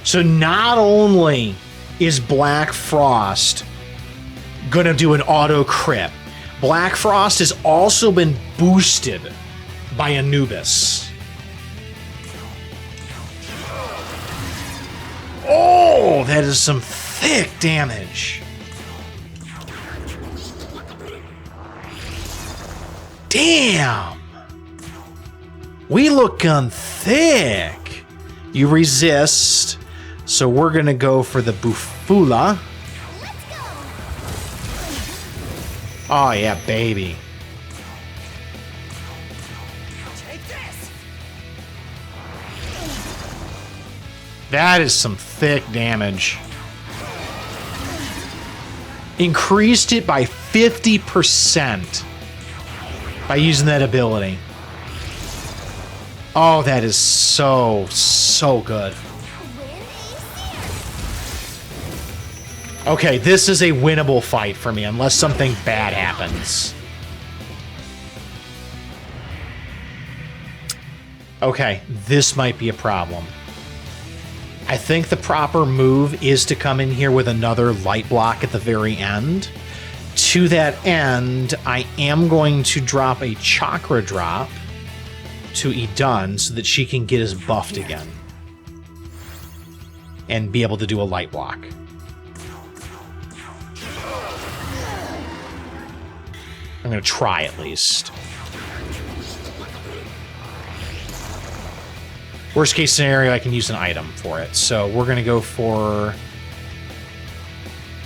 S1: So not only is Black Frost gonna do an auto crit, Black Frost has also been boosted by Anubis. Oh, that is some thick damage. Damn. We looking thick. You resist, so we're gonna go for the Bufula. Oh yeah, baby. That is some thick damage. Increased it by 50% by using that ability. Oh, that is so good. Okay, this is a winnable fight for me unless something bad happens. Okay, this might be a problem. I think the proper move is to come in here with another light block at the very end. To that end, I am going to drop a chakra drop to Idun so that she can get us buffed again and be able to do a light block. I'm going to try at least. Worst case scenario, I can use an item for it. So we're going to go for...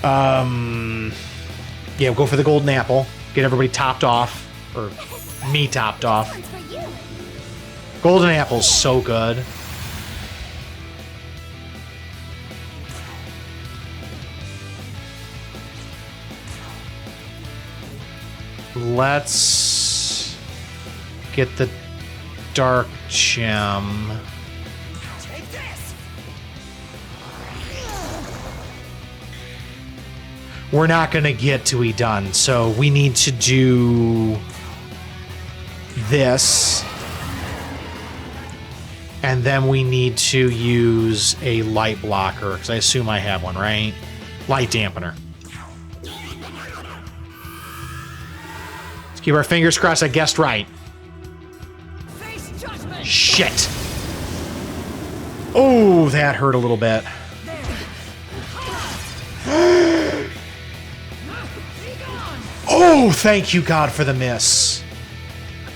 S1: yeah, we'll go for the golden apple. Get everybody topped off. Or me topped off. Golden apple's so good. Let's get the dark gem. we're not going to get to be done. So we need to do this. And then we need to use a light blocker, because I assume I have one, right? Light dampener. Let's keep our fingers crossed I guessed right. Shit. Oh, that hurt a little bit. Oh, thank you, God, for the miss.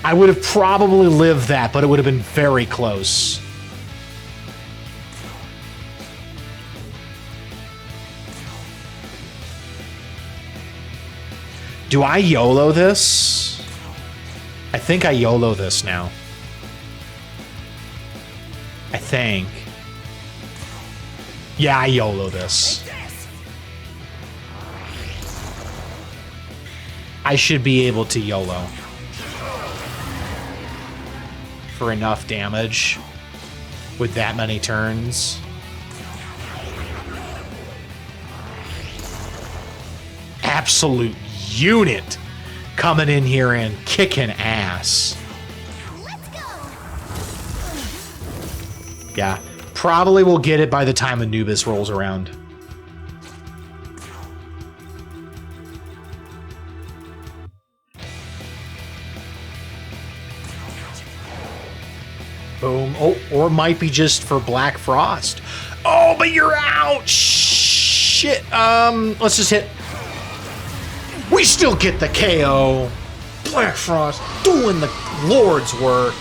S1: I would have probably lived that, but it would have been very close. Do I YOLO this? I think I YOLO this now. I think. Yeah, I YOLO this. I should be able to YOLO for enough damage with that many turns. Absolute unit coming in here and kicking ass. Yeah, probably will get it by the time Anubis rolls around. Boom. Oh, or it might be just for Black Frost. Oh, but you're out. Shit. Let's just hit. We still get the KO. Black Frost doing the Lord's work.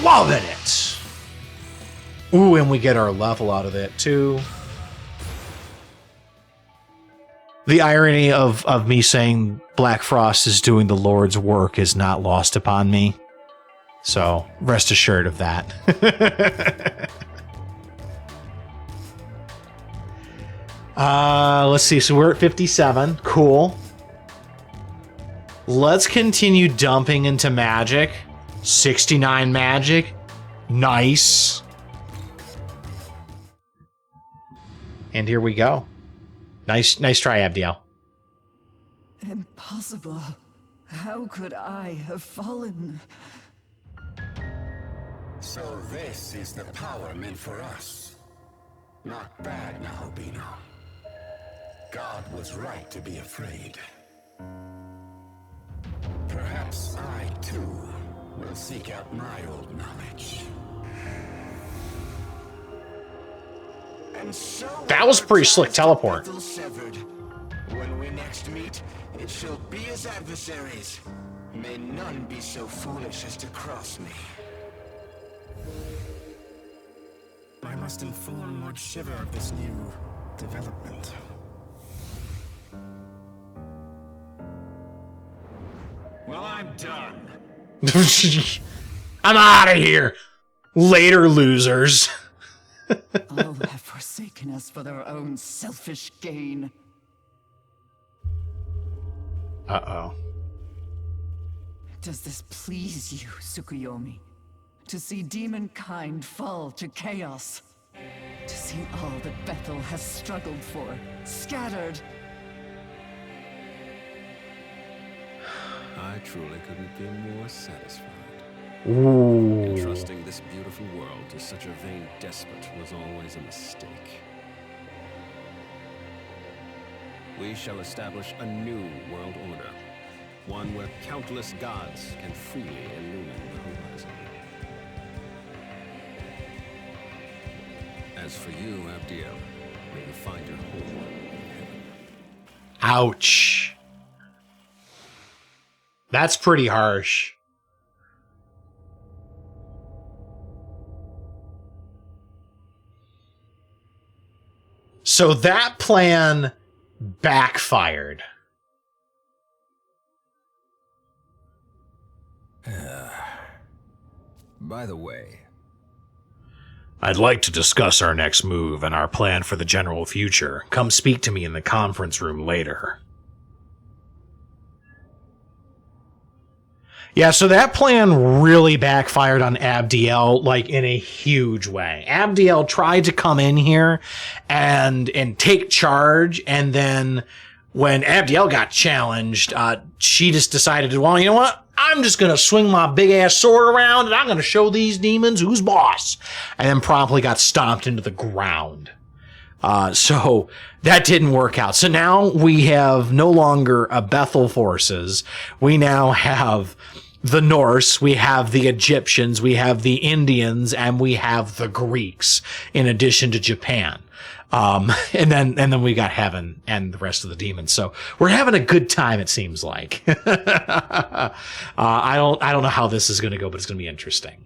S1: Loving it. Ooh, and we get our level out of it too. The irony of me saying Black Frost is doing the Lord's work is not lost upon me. So, rest assured of that. Let's see. So we're at 57. Cool. Let's continue dumping into magic. 69 magic. Nice. And here we go. Nice try, Abdiel.
S6: Impossible. How could I have fallen?
S4: So this is the power meant for us. Not bad now, Bino. God was right to be afraid. Perhaps I, too, will seek out my old knowledge. And so
S1: that was pretty slick teleport.
S4: Severed. When we next meet, it shall be as adversaries. May none be so foolish as to cross me.
S11: I must inform Lord Shiver of this new development.
S10: Well, I'm done.
S1: I'm out of here. Later, losers.
S6: All have forsaken us for their own selfish gain.
S1: Uh-oh.
S6: Does this please you, Tsukuyomi? To see demonkind fall to chaos? To see all that Bethel has struggled for, scattered?
S8: I truly couldn't be more satisfied.
S1: Ooh.
S8: Entrusting this beautiful world to such a vain despot was always a mistake. We shall establish a new world order. One where countless gods can freely illumine the horizon. As for you, Abdiel, may you find your home in heaven.
S1: Ouch. That's pretty harsh. So that plan backfired.
S8: By the way,
S1: I'd like to discuss our next move and our plan for the general future. Come speak to me in the conference room later. Yeah, so that plan really backfired on Abdiel, like, in a huge way. Abdiel tried to come in here and take charge, and then when Abdiel got challenged, she just decided, well, you know what? I'm just going to swing my big ass sword around and I'm going to show these demons who's boss. And then promptly got stomped into the ground. So that didn't work out. So now we have no longer a Bethel forces. We now have the Norse, we have the Egyptians, we have the Indians, and we have the Greeks in addition to Japan. And then we got heaven and the rest of the demons. So we're having a good time, it seems like. I don't know how this is going to go, but it's going to be interesting.